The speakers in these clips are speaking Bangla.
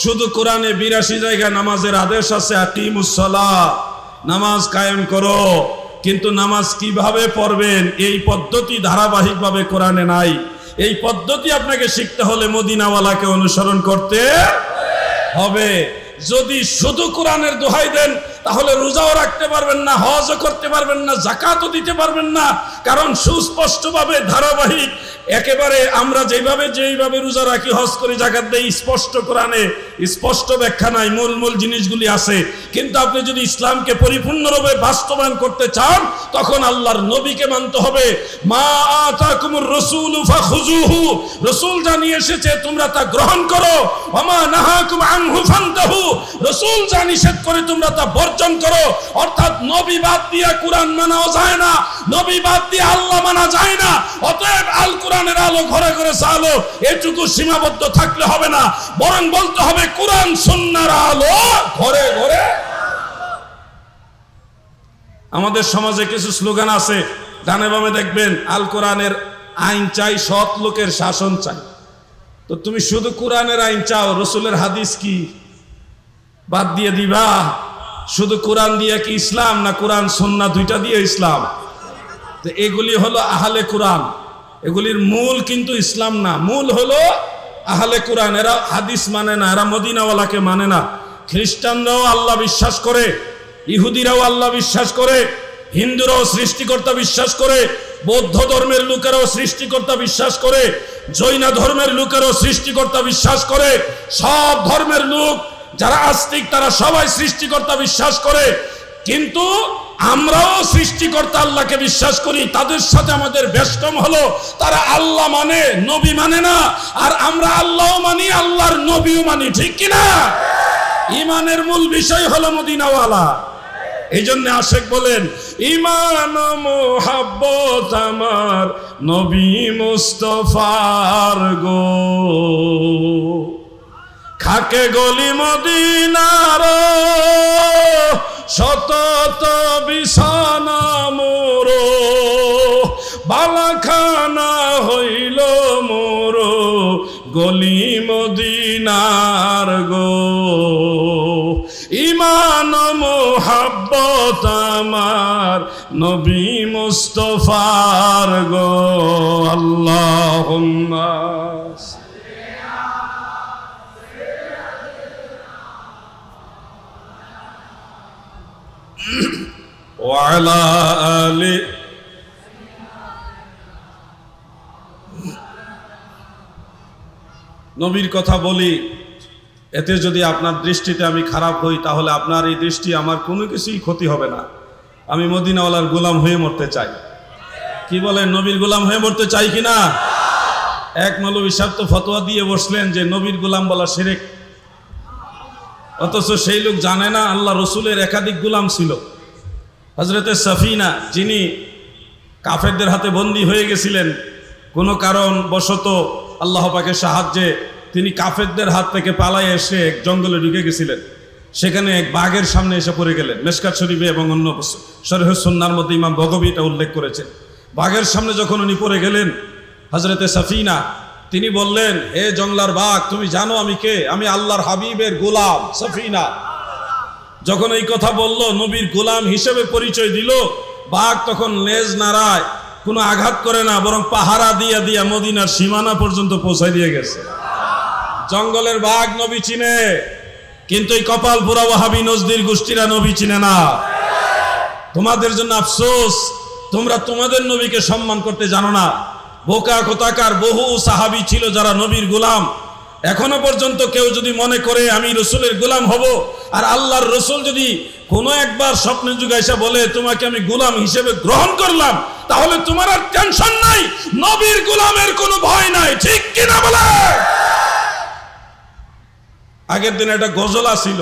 শুধু কোরআনে 82 জায়গায় নামাজের আদেশ আছে, আকিমুস সালাহ, নামাজ কায়েম করো, কিন্তু নামাজ কিভাবে পড়বেন এই পদ্ধতি ধারাবাহিকভাবে কোরআনে নাই। এই পদ্ধতি আপনাকে শিখতে হলে মদিনাওয়ালাকে অনুসরণ করতে হবে। যদি শুধু কোরআনের দোহাই দেন তাহলে রোজাও রাখতে পারবেন না, হজও করতে পারবেন না, যাকাতও দিতে পারবেন না। কারণ সুস্পষ্টভাবে ধারাবাহিক একেবারে আমরা যেইভাবে রোজা রাখি, হজ করি, যাকাত দেই, স্পষ্ট কোরআনে স্পষ্ট ব্যাখ্যা নাই, মূল জিনিসগুলি আছে। কিন্তু আপনি যদি ইসলামকে পরিপূর্ণরূপে বাস্তবায়ন করতে চান তখন আল্লাহর নবীকে মানতে হবে। মা আতাকুমুর রাসূলু ফাখুযুহু, রাসূল যা নিয়ে এসেছে তোমরা তা গ্রহণ করো। ওয়া মা নাহাকুম আনহু ফান্তাহু, রাসূল যা নিষেধ করে তোমরা তা বর্জন করো। অর্থাৎ নবী বাদ দিয়ে কোরআন মানাও যায় না, নবী বাদ দিয়ে আল্লাহ মানা যায় না। অতএব আল কোরআনের আলো ঘরে ঘরে চালো, এটুকু সীমাবদ্ধ থাকলে হবে না, বরং বলতে হবে কোরআন সুন্নাহর আলো ঘরে ঘরে। আমাদের সমাজে কিছু স্লোগান আছে, ডানে বামে দেখবেন আল কোরআনের আইন চাই, সৎ লোকের শাসন চাই। তো তুমি শুধু কোরআনের আইন চাও, রাসূলের হাদিস কি বাদ দিয়ে দিবা? শুধু কোরআন দিয়ে কি ইসলাম, না কোরআন সুন্নাহ দুইটা দিয়ে ইসলাম? তো এগুলি হলো আহলে কোরআন, এগুলির মূল কিন্তু ইসলাম না, মূল হলো আহলে কোরআন। এরা হাদিস মানে না, এরা মদিনাওয়ালাকে মানে না। খ্রিস্টানরাও আল্লাহ বিশ্বাস করে, ইহুদিরাও আল্লাহ বিশ্বাস করে, হিন্দুরাও সৃষ্টিকর্তা বিশ্বাস করে, বৌদ্ধ ধর্মের লোকেরাও সৃষ্টিকর্তা বিশ্বাস করে, জৈন ধর্মের লোকেরাও সৃষ্টিকর্তা বিশ্বাস করে। সব ধর্মের লোক যারা আস্তিক তারা সবাই সৃষ্টিকর্তা বিশ্বাস করে। কিন্তু আমরাও সৃষ্টিকর্তা আল্লাহকে বিশ্বাস করি। তাদের সাথে আমাদের বেশকম হলো তারা আল্লাহ মানে, নবী মানে না। আর আমরা আল্লাহও মানি, আল্লাহর নবীও মানি, ঠিক কিনা? ইমানের মূল বিষয় হলো মদিনাওয়ালা। এই জন্য আশেক বলেন, ইমান মোহাব্বত আমার নবী মুস্তাফার গো, খাকে গলি মদিনার শতত বিছানা মোর, বালাখানা হইল মোর গলি মদিনার গো। ইমান মোহাব্বত আমার নবী মুস্তাফার গো। আল্লাহুম্মা ওয়ালা আলি। নবীর কথা বলি, এতে যদি আপনার দৃষ্টিতে আমি খারাপ হই তাহলে আপনার এই দৃষ্টি আমার কোনো কিছুই ক্ষতি হবে না। আমি মদিনাওয়ালার গোলাম হয়ে মরতে চাই। কি বলেন, নবীর গোলাম হয়ে মরতে চাই কিনা? এক মৌলভী সাহেব তো ফতোয়া দিয়ে বসলেন যে নবীর গোলাম বলা শিরক। অথচ সেই লোক জানে না আল্লাহ রসুলের একাধিক গোলাম ছিল। হযরতে সাফিনা, যিনি কাফেরদের হাতে বন্দী হয়ে গেছিলেন, কোনো কারণ বশত আল্লাহ পাকের সাহায্যে তিনি কাফেরদের হাত থেকে পালায় এসে এক জঙ্গলে ঢুকে গেছিলেন। সেখানে এক বাঘের সামনে এসে পড়ে গেলেন। মিশকাত শরীফে এবং অন্য শরীহ সুন্নাহর মধ্যে ইমাম বগবী এটা উল্লেখ করেছেন। বাঘের সামনে যখন উনি পড়ে গেলেন, হযরতে সাফিনা তিনি বললেন, হে জঙ্গলার বাঘ, তুমি জানো আমি কে? আমি আল্লাহর হাবিবের গোলাম সাফিনা। যখন এই কথা বলল, নবীর গোলাম হিসেবে পরিচয় দিল, বাঘ তখন লেজ নাড়ায়, কোনো আঘাত করে না, বরং পাহারা দিয়া দিয়া মদিনার সীমানা পর্যন্ত পৌঁছায় দিয়ে গেছে। জঙ্গলের বাঘ নবী চিনে, কিন্তু এই কপাল পোড়া ওয়াহাবী নজদির গোষ্ঠীরা নবী চিনে না। তোমাদের জন্য আফসোস, তোমরা তোমাদের নবীকে সম্মান করতে জানো না। বোকা কোথাকার বহু সাহাবী ছিল যারা নবীর গোলাম। এখনো পর্যন্ত কেউ যদি মনে করে আমি রসুলের গোলাম হব, আর আল্লাহর রসুল যদি কোনো একবার স্বপ্নে যুগে এসে বলে তোমাকে আমি গোলাম হিসেবে গ্রহণ করলাম, তাহলে তোমার আর টেনশন নাই, নবীর গোলামের কোনো ভয় নাই, ঠিক কিনা বলে? আগের দিন একটা গজল ছিল,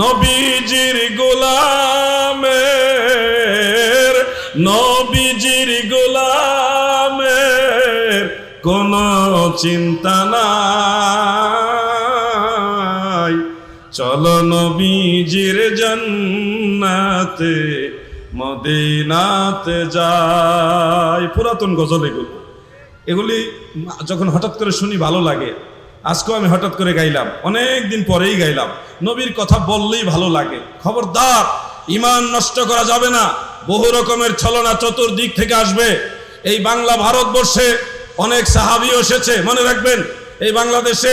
নবীজির গোলামের, নবীজির গোলামের কোনো চিন্তা নাই, চলো নবীজির জান্নাতে মদিনাতে যাই। পুরাতন গজল এগুলি যখন হঠাৎ করে শুনি ভালো লাগে। আজকেও আমি হঠাৎ করে গাইলাম, অনেক দিন পরেই গাইলাম। নবীর কথা বললেই ভালো লাগে। খবরদার, ইমান নষ্ট করা যাবে না। বহু রকমের ছলনা চতুর্দিক থেকে আসবে। এই বাংলা ভারতবর্ষে অনেক সাহাবীও এসেছে। মনে রাখবেন, এই বাংলাদেশে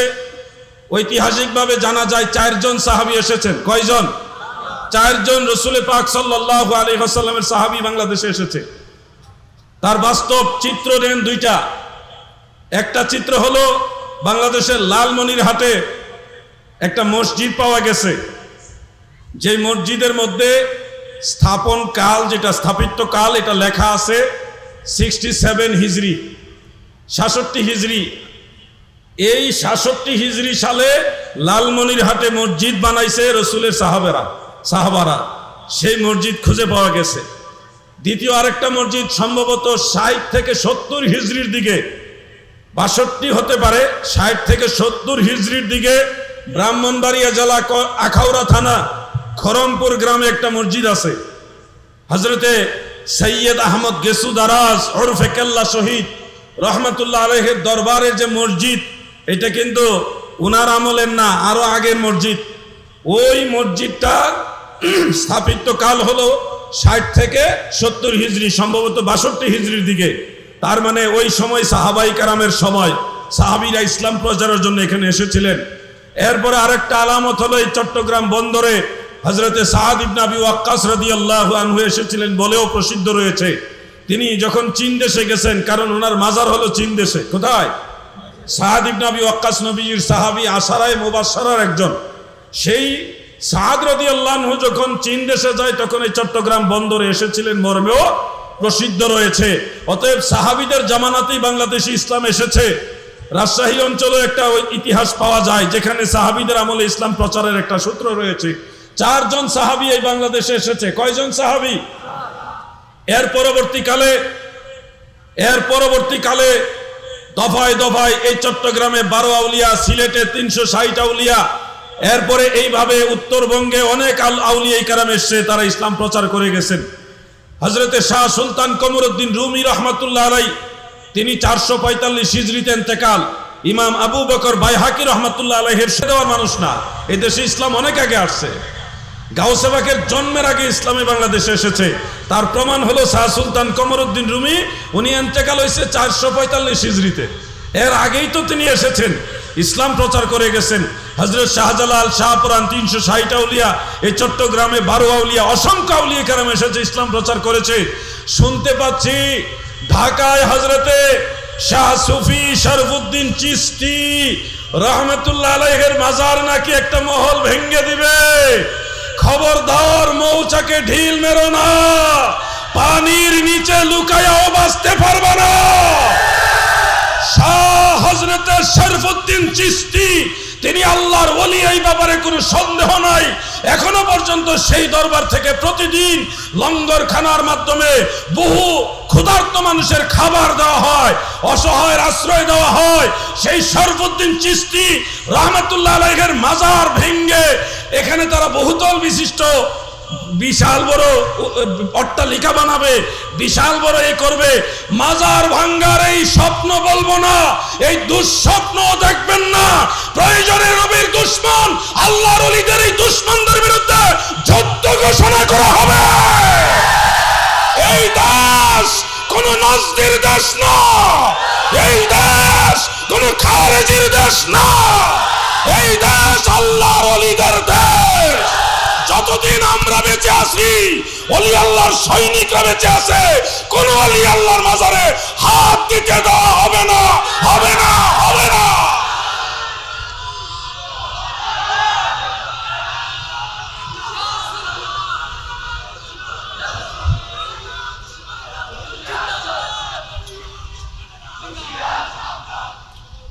ঐতিহাসিকভাবে জানা যায় 4 জন সাহাবী এসেছেন। কয়জন? 4 জন রসুল পাক সাল্লাল্লাহু আলাইহি ওয়াসাল্লামের সাহাবী বাংলাদেশে এসেছে। তার বাস্তব চিত্র দেন 2টা। একটা চিত্র হলো বাংলাদেশের লালমনিরহাটে একটা মসজিদ পাওয়া গেছে, যে মসজিদের মধ্যে স্থাপন কাল, যেটা স্থাপিত কাল, এটা লেখা আছে 67 হিজরি, 66 হিজরি। এই 66 হিজরি সালে লালমনিরহাটে মসজিদ বানাইছে রসুলের সাহাবারা। সেই মসজিদ খুঁজে পাওয়া গেছে। দ্বিতীয় আরেকটা মসজিদ সম্ভবত 60 থেকে 70 হিজরির দিকে, 62 হতে পারে, 60 থেকে 70 হিজরির দিকে ব্রাহ্মণবাড়িয়া জেলা আখাউড়া থানা খরমপুর গ্রামে একটা মসজিদ আছে। হজরতে সৈয়দ আহমদ গেসু দারাজ ওরফে কেল্লা শহীদ রহমতুল্লাহ আলাইহির দরবারের যে মসজিদ, এটা কিন্তু উনার আমলের না, আরো আগের মসজিদ। ওই মসজিদটা স্থাপিত কাল হলো 60 থেকে 70 হিজরি, সম্ভবত 62 হিজরির দিকে। তার মানে ওই সময় সাহাবাই কারামের সময়, সাহাবীরা ইসলাম প্রচারের জন্য এখানে এসেছিলেন। এরপরে আরেকটা আলামত হলো এই চট্টগ্রাম বন্দরে হযরতে সাদ ইবনে আবি ওয়াক্কাস রাদিয়াল্লাহু আনহু এসেছিলেন বলেও প্রসিদ্ধ রয়েছে। তিনি যখন চীন দেশে গেছেন, কারণ ওনার মাজার হলো চীন দেশে। কোথায়? সাদ ইবনে আবি ওয়াক্কাস নবীজির সাহাবী আশারায়ে মুবাশশারার একজন। সেই সাদ রাদিয়াল্লাহু আনহু যখন চীন দেশে যায়, তখন এই চট্টগ্রাম বন্দরে এসেছিলেন মর্মেও প্রসিদ্ধ রয়েছে। অতএব সাহাবীদের জামানাতেই বাংলাদেশে ইসলাম এসেছে। রাজশাহী অঞ্চলে একটা ইতিহাস পাওয়া যায়, যেখানে সাহাবীদের আমলে ইসলাম প্রচারের একটা সূত্র রয়েছে। 4 জন সাহাবী এই বাংলাদেশে এসেছে। কয়জন সাহাবী? এর পরবর্তীকালে দফায় দফায় এই চট্টগ্রামে 12 আউলিয়া, সিলেটে 360 আউলিয়া, এরপরে এইভাবে উত্তরবঙ্গে অনেক আউলিয়া কেরাম এসছে, তারা ইসলাম প্রচার করে গেছেন। হযরতে শাহ সুলতান কমরউদ্দিন রুমি রহমাতুল্লাহ আলাইহি, তিনি 445 হিজরিতে ইন্তেকাল। ইমাম আবু বকর বাইহাকি রহমাতুল্লাহ আলাইহির দেওয়ার মানুষ না, এই দেশে ইসলাম অনেক আগে আসছে। গাউসে পাকের জন্মের আগে ইসলামে বাংলাদেশে এসেছে। তার প্রমাণ হলো শাহ সুলতান কমরউদ্দিন রুমি, উনি ইন্তেকাল হয়েছে 445 হিজরিতে। এর আগেই তো তিনি এসেছেন, ইসলাম প্রচার করে গেছেন। হযরত শাহজালাল, শাহপুরান, 360 আউলিয়া, এই চট্টগ্রামে 12 আউলিয়া, অসংখ্য আউলিয়া কেরাম এসেছে, ইসলাম প্রচার করেছে। শুনতে পাচ্ছি ঢাকায় হযরতে শাহ সুফি শরফুদ্দিন চিশতি রহমতুল্লাহ আলাইহির মাজার নাকি একটা মহল ভেঙে দিবে। খবরদার, মৌচাকে ঢিল মেরো না, পানির নিচে লুকায়াও বাঁচতে পারবে না। শাহ হযরতে শরফুদ্দিন চিশতি, তিনি আল্লাহর ওলি, এই ব্যাপারে কোনো সন্দেহ নাই। এখনো পর্যন্ত সেই দরবার থেকে প্রতিদিন লঙ্গরখানার মাধ্যমে বহু ক্ষুধার্ত মানুষের খাবার দেওয়া হয়, অসহায়ের আশ্রয় দেওয়া হয়। সেই শরফুদ্দিন চিশতি রহমতুল্লাহ আলাইহির মাজার ভেঙ্গে এখানে তারা বহুতল বিশিষ্ট বিশাল বড় অট্টালিকা বানাবে, বিশাল বড় এ করবে। মাজার ভাঙ্গার এই স্বপ্ন বলবো না, এই দুঃস্বপ্ন দেখবেন না। প্রয়োজনে নবীর দুশমন, আল্লাহর ওলিদের এই দুশমনদের বিরুদ্ধে যুদ্ধ ঘোষণা করা হবে। এই দেশ কোন নজদির দেশ না, এই দেশ কোন খারেজির দেশ না, এই দেশ আল্লাহর ওলিদের দেশ। যতদিন আমরা বেঁচে আছি, ওলি আল্লাহর সৈনিকরা বেঁচে আছে, কোন ওলি আল্লাহর মাজারে হাত দিতে দেওয়া হবে না, হবে না, হবে না।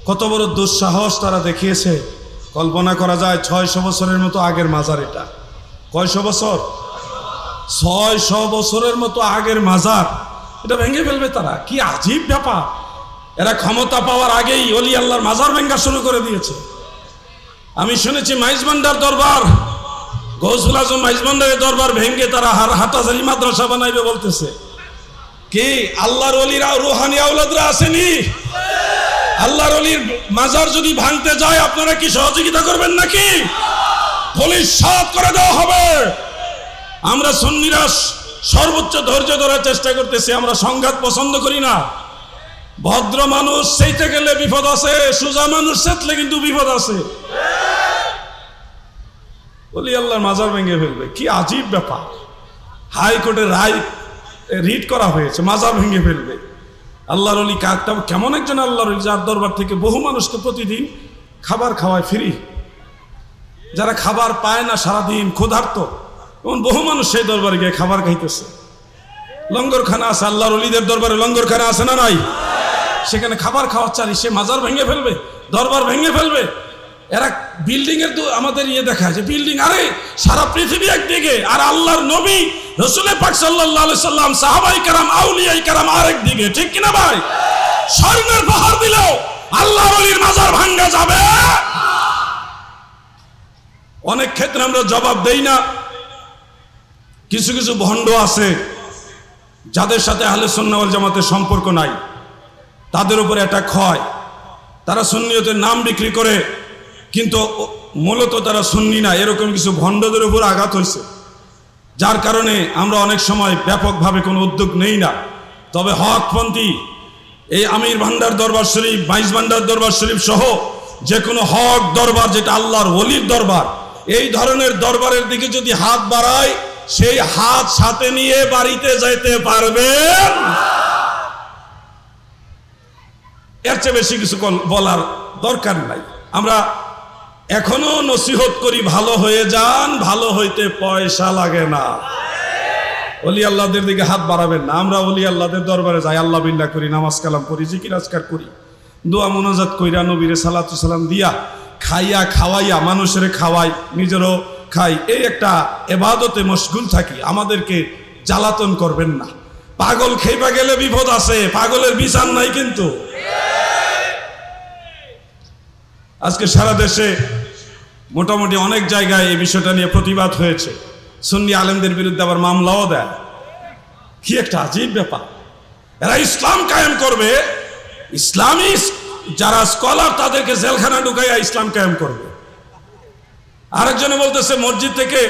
কত বড় দুঃসাহস তারা দেখিয়েছে, কল্পনা করা যায়। 600 বছরের মতো আগের মাজার এটা। কয়শো বছর? 600 বছরের মতো আগের মাজার, এটা ভেঙে ফেলবে তারা। কি আজীব ব্যাপার! এরা ক্ষমতা পাওয়ার আগেই ওলি আল্লাহর মাজার ভেঙ্গা শুরু করে দিয়েছে। আমি শুনেছি মাইজবান্ডার দরবার, গৌসুল আজম মাইজবান্ডারের দরবার ভেঙ্গে তারা হাটাজারি মাদ্রাসা বানাইবে বলতেছে। কি আল্লাহর ওলিরা রুহানি আওলাদরা আসেনি? আল্লাহর ওলির মাজার যদি ভাঙতে যায় আপনারা কি সহযোগিতা করবেন নাকি? পুলিশ সাত করে দেওয়া হবে। আমরা সুন্নিরা সর্বোচ্চ ধৈর্য ধরার চেষ্টা করতেছি, আমরা সংঘাত পছন্দ করি না। ভদ্র মানুষ সেইতে গেলে বিপদ আছে, সোজা মানুষ সেতলে কিন্তু বিপদ আছে। ওলি আল্লাহর মাজার ভেঙে ফেলবে, কি আজীব ব্যাপার। হাইকোর্টের রায় রিট করা হয়েছে, মাজার ভেঙে ফেলবে। আল্লাহর ওলি কাকটা কেমন একজন আল্লাহর ওলি, যার দরবার থেকে বহু মানুষকে প্রতিদিন খাবার খাওয়ায় ফ্রি, যারা খাবার পায় না সারাদিন ক্ষুধার্ত, এমন বহু মানুষ সেই দরবারে গিয়ে খাবার খাইতেছে। লঙ্গরখানা আছে, আল্লাহর ওলিদের দরবারে লঙ্গরখানা আছে না নাই? সেখানে খাবার খাওয়ার চারি, সে মাজার ভেঙে ফেলবে, দরবার ভেঙে ফেলবে। এরা বিল্ডিং এর আমাদের ইয়ে দেখায় যে বিল্ডিং, আরে সারা পৃথিবী একদিকে আর আল্লাহর নবী রাসূল পাক সাল্লাল্লাহু আলাইহি সাল্লাম সাহাবাই কেরাম আউলিয়াই কেরাম আরেক দিকে, ঠিক কিনা ভাই? স্বর্ণের পাহাড় দিলেও আল্লাহর ওলির মাজার ভাঙা যাবে? অনেক ক্ষেত্রে আমরা জবাব দেই না। কিছু কিছু ভণ্ড আছে যাদের সাথে আহলে সুন্নাহ ওয়াল জামাতের সম্পর্ক নাই, তাদের উপরে অ্যাটাক হয়। তারা সুন্নিয়তের নাম বিক্রি করে, কিন্তু মূলত তারা সুন্নি না, এরকম কিছু ভণ্ডদের উপর আঘাত হয়েছে, যার কারণে আমরা অনেক সময় ব্যাপকভাবে কোনো উদ্যোগ নেই না। তবে হকপন্থী এই আমির ভান্ডার দরবার শরীফ, 22 ভান্ডার দরবার শরীফ সহ যে কোনো হক দরবার, যেটা আল্লাহর ওলির দরবার, এই ধরনের দরবারের দিকে যদি হাত বাড়ায়, সেই হাত সাথে নিয়ে বাড়িতে যাইতে পারবেন। এর চেয়ে বেশি কিছু বলার দরকার নাই। আমরা এখনো নসিহত করি, ভালো হয়ে যান, ভালো হইতে পয়সা লাগে না। ওলি আল্লাহদের দিকে হাত বাড়াবেন না। আমরা ওলি আল্লাহদের দরবারে যাই, আল্লাহ বিল্লাহ করি, নামাজ কালাম করি, জিকির আজকার করি, দোয়া মুনাজাত কইরা নবীরে সালাতু সালাম দিয়া, খাইয়া খাওয়াইয়া মানুষের খাওয়াই, নিজেরও খাই, এই একটা ইবাদতে মশগুল থাকি। আমাদেরকে জ্বালাতন করবেন না। পাগল খেইবা গেলে বিপদ আছে, পাগলের বিচার নাই কিন্তু। আজকে সারা দেশে মোটামুটি অনেক জায়গায় এই বিষয়টা নিয়ে প্রতিবাদ হয়েছে। সুন্নি আলেমদের বিরুদ্ধে আবার মামলাও দেয়। কি একটা আজীব ব্যাপার। এরা ইসলাম কায়েম করবে, ইসলামী যারা স্কলার তাদেরকে জেলখানা ঢুকাইয়া ইসলাম কায়েম করবে। আরেকজনে বলতেছে মসজিদ থেকে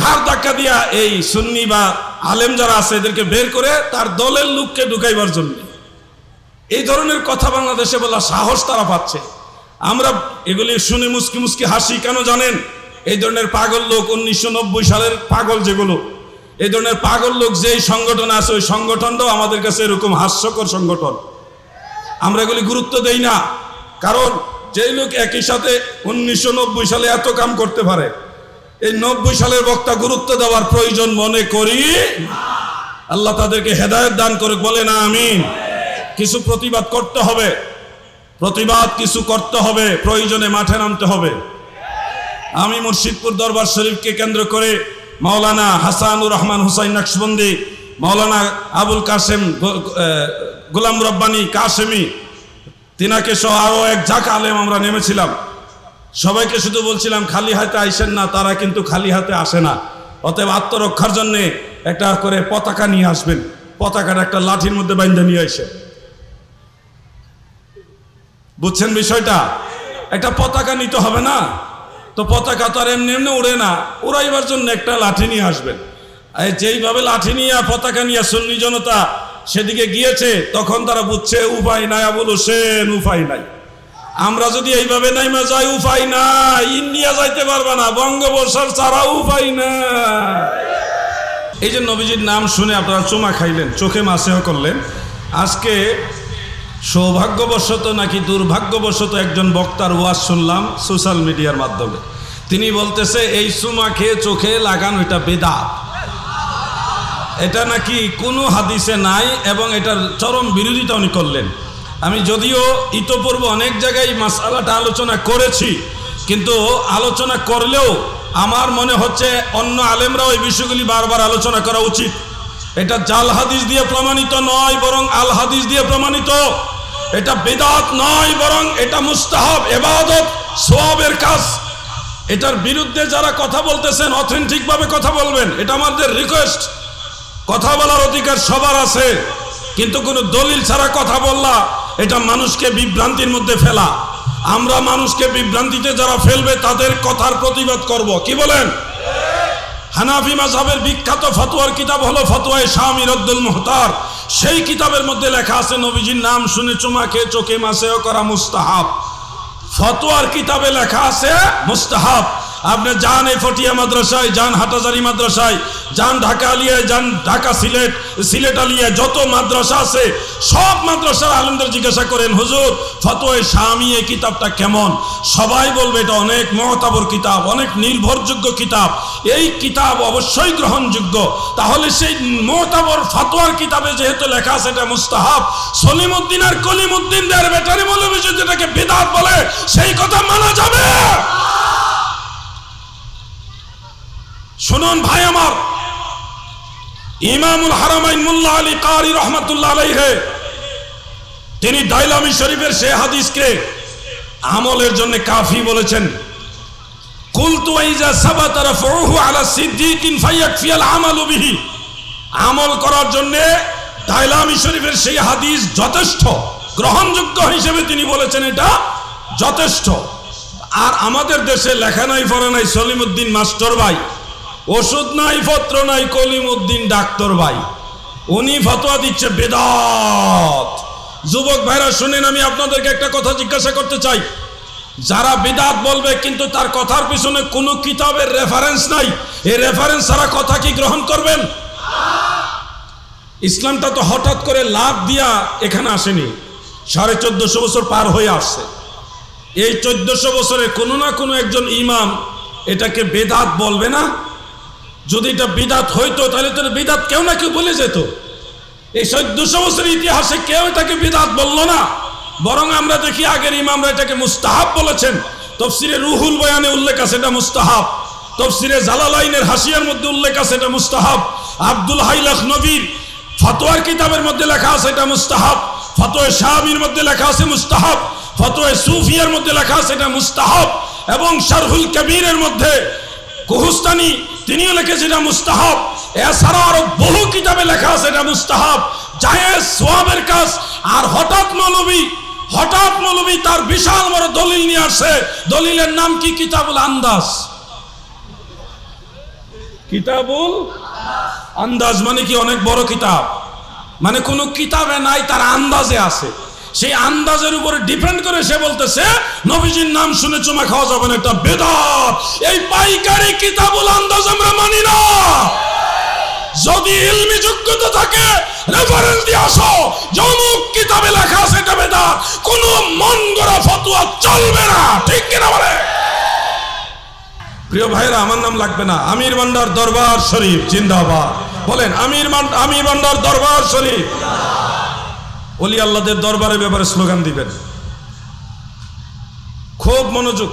ঘাড় ধাক্কা দিয়া এই সুন্নি বা আলেম যারা আছে এদেরকে বের করে তার দলের লোককে ঢুকাইবার জন্য। এই ধরনের কথা বাংলাদেশে বলা সাহস তারা পাচ্ছে। আমরা এগুলি শুনে মুসকি মুসকি হাসি কেন জানেন? এই ধরনের পাগল লোক 1990 সালের পাগল, যেগুলো এই ধরনের পাগল লোক যেই সংগঠন আছে, ওই সংগঠনটাও আমাদের কাছে এরকম হাস্যকর সংগঠন। আমরা এগুলি গুরুত্ব দেই না, কারণ যেই লোক একই সাথে 1990 সালে এত কাম করতে পারে, এই 90 সালের বক্তা গুরুত্ব দেওয়ার প্রয়োজন মনে করি। আল্লাহ তাদেরকে হেদায়েত দান করে, বলে না আমিন। কিছু প্রতিবাদ করতে হবে, কিছু করতে হবে, প্রয়োজনে মাঠে নামতে হবে। আমি মুর্শিদপুর দরবার শরীফকে কেন্দ্র করে মাওলানা হাসানুর রহমান হুসাইন নকশবন্দি, মাওলানা আবুল কাসেম গোলাম রব্বানী কাসেমি, তিনাকে সহ আরো এক ঝাঁক আলেম আমরা নেমেছিলাম। সবাইকে শুধু বলছিলাম খালি হাতে আইসেন না, তারা কিন্তু খালি হাতে আসে না। অতএব আত্মরক্ষার জন্য একটা করে পতাকা নিয়ে আসবেন, পতাকাটা একটা লাঠির মধ্যে বাইন্ধে নিয়ে আসে। বুঝছেন বিষয়টা? একটা পতাকা নিতে হবে না তো, পতাকা তো আর এমনি এমনি উড়ে না, উড়াইবার জন্য একটা লাঠি নিয়ে আসবেন। যেইভাবে লাঠি নিয়ে পতাকা নিয়ে সুন্নি জনতা সেদিকে গিয়েছে, তখন তারা বুঝছে উপায় নাই, আবুল হোসেন উপায় নাই। আমরা যদি এইভাবে নাইমা যাই, উপায় নাই, ইন্ডিয়া যাইতে পারবা না, বঙ্গোপসাগর ছাড়া উপায় না। এই যে নবীজির নাম শুনে আপনারা চুমা খাইলেন, চোখে মাসেও করলেন। আজকে সৌভাগ্যবশত নাকি দুর্ভাগ্যবশত একজন বক্তার ওয়াজ শুনলাম সোশ্যাল মিডিয়ার মাধ্যমে। তিনি বলতেছে এই চুমা খেয়ে চোখে লাগানো এটা বেদাত, এটা নাকি কোনো হাদিসে নাই, এবং এটার চরম বিরোধিতা উনি করলেন। আমি যদিও ইতোপূর্বে অনেক জায়গায় মাসআলাটা আলোচনা করেছি, কিন্তু আলোচনা করলেও আমার মনে হচ্ছে অন্য আলেমরাও এই বিষয়গুলি বারবার আলোচনা করা উচিত। এটা জাল হাদিস দিয়ে প্রমাণিত নয়, বরং আল হাদিস দিয়ে প্রমাণিত। এটা বিদআত নয়, বরং এটা মুস্তাহাব, ইবাদত, সওয়াবের কাজ। এটার বিরুদ্ধে যারা কথা বলতেছেন অথেন্টিক ভাবে কথা বলবেন, এটা আমাদের রিকোয়েস্ট। কথা বলার অধিকার সবার আছে, কিন্তু কোনো দলিল ছাড়া কথা বললা এটা মানুষকে বিভ্রান্তির মধ্যে ফেলা। আমরা মানুষকে বিভ্রান্তিতে যারা ফেলবে তাদের কথার প্রতিবাদ করব। কি বলেন? হানাফি মাযহাবের বিখ্যাত ফতোয়ার কিতাব হলো ফতোয়ায়ে শামী রদ্দুল মুহতার। সেই কিতাবের মধ্যে লেখা আছে নবীজির নাম শুনে চুমা খেয়ে চোখে মাসেও করা মুস্তাহাব। ফতোয়ার কিতাবে লেখা আছে মুস্তাহাব। আপনি যান এই ফটিয়া মাদ্রাসায়, যান হাটাজারি মাদ্রাসায়, যান ঢাকা আলিয়ায়, যান ঢাকা সিলেট আলিয়ায়, যত মাদ্রাসা আছে সব মাদ্রাসার আলেমদের জিজ্ঞাসা করেন, হুজুর ফতোয়ায়ে শামী এই কিতাবটা কেমন? সবাই বলবে এটা অনেক মুতাবার কিতাব, অনেক নির্ভরযোগ্য কিতাব, এই কিতাব অবশ্যই গ্রহণযোগ্য। তাহলে সেই মুতাবার ফতোয়ার কিতাবে যেহেতু লেখা আছে এটা মুস্তাহাব, সলিমউদ্দিন আর কলিমউদ্দিনদের ব্যাটারি মৌলবী যেটাকে বিদআত বলে সেই কথা মানা যাবে? শুনুন ভাই আমার, ইমামুল হারামাইন মুল্লা আলী কারি রহমাতুল্লাহ আলাইহি তিনি দাইলামি শরীফের সেই হাদিসকে আমলের জন্য কাফি বলেছেন। কুলতু ইজা সাবাতা রাফউহু আলা সিদ্দিকিন ফায়াকফি আল আমালু বিহি। আমল করার জন্য দাইলামি শরীফের সেই হাদিস যথেষ্ট, গ্রহণযোগ্য হিসেবে তিনি বলেছেন এটা যথেষ্ট। আর আমাদের দেশে লেখা নাই পড়া নাই সলিমউদ্দিন মাস্টার ভাই, ওষুধ নাই পত্র নাই কলিমউদ্দিন ডাক্তার ভাই, উনি ফতোয়া দিচ্ছে বিদআত। যুবক ভাইরা শুনেন, আমি আপনাদেরকে একটা কথা জিজ্ঞাসা করতে চাই, যারা বিদআত বলবে কিন্তু তার কথার পিছনে কোনো কিতাবের রেফারেন্স নাই, এই রেফারেন্স ছাড়া কথা কি গ্রহণ করবেন? ইসলামটা তো হঠাৎ করে লাভ দিয়া এখানে আসেনি, 1450 বছর পার হয়ে আসছে। এই 1400 বছরে কোনো না কোনো একজন ইমাম এটাকে বিদআত বলবে না? যদি এটা বিদআত হইতো তাহলে তো বিদআত কেউ না কেউ বলে যেত। এই 1400 বছরের ইতিহাসে কেউ এটাকে বিদআত বললো না, বরং আমরা দেখি আগের ইমামরা এটাকে মুস্তাহাব বলেছেন। তাফসীরে রুহুল বয়ানে উল্লেখ আছে এটা মুস্তাহাব, তাফসীরে জালালাইনের হাসিয়ার মধ্যে উল্লেখ আছে এটা মুস্তাহাব, আব্দুল হাই লখনবীর ফতোয়ার কিতাবের মধ্যে লেখা আছে এটা মুস্তাহাব, ফতোয়া শামীর মধ্যে লেখা আছে মুস্তাহাব, ফতোয়া সুফিয়ার মধ্যে লেখা আছে এটা মুস্তাহাব, এবং শারহুল কবিরের মধ্যে কুহুস্তানি তিনিও লিখেছেন এটা মুস্তাহাব। এছাড়া আরো বহু কিতাবে লেখা আছে এটা মুস্তাহাব, জায়েজ সওয়াবের কাজ। আর হঠাৎ মৌলবী তার বিশাল বড় দলিল নিয়ে আসে, দলিলের নাম কি? কিতাবুল আন্দাজ। কিতাবুল আন্দাজ মানে কি? অনেক বড় কিতাব, মানে কোনো কিতাবে নাই, তার আন্দাজে আছে। সেই আন্দাজের উপরে ডিপেন্ড করে সে বলতেছে নবীজির নাম শুনে চুমা খাওয়া যাবে না, এটা বিদআত। এই পাইকারি কিতাবুল আন্দাজ আমরা মানি না। যদি ইলমি যোগ্যতা থাকে রেফারেন্স দিয়ে আসো, যমুক কিতাবে লেখা আছে এটা বিদআত, কোন মন গড়া ফতোয়া চলবে না। ঠিক কিনা বলে? প্রিয় ভাইরা, আমার নাম লাগবে না, আমির ভান্ডার দরবার শরীফ জিন্দাবাদ। বলেন আমির ভান্ডার দরবার শরীফ। ওলি আল্লাহদের দরবারের ব্যাপারে স্লোগান দিবেন। খুব মনোযোগ।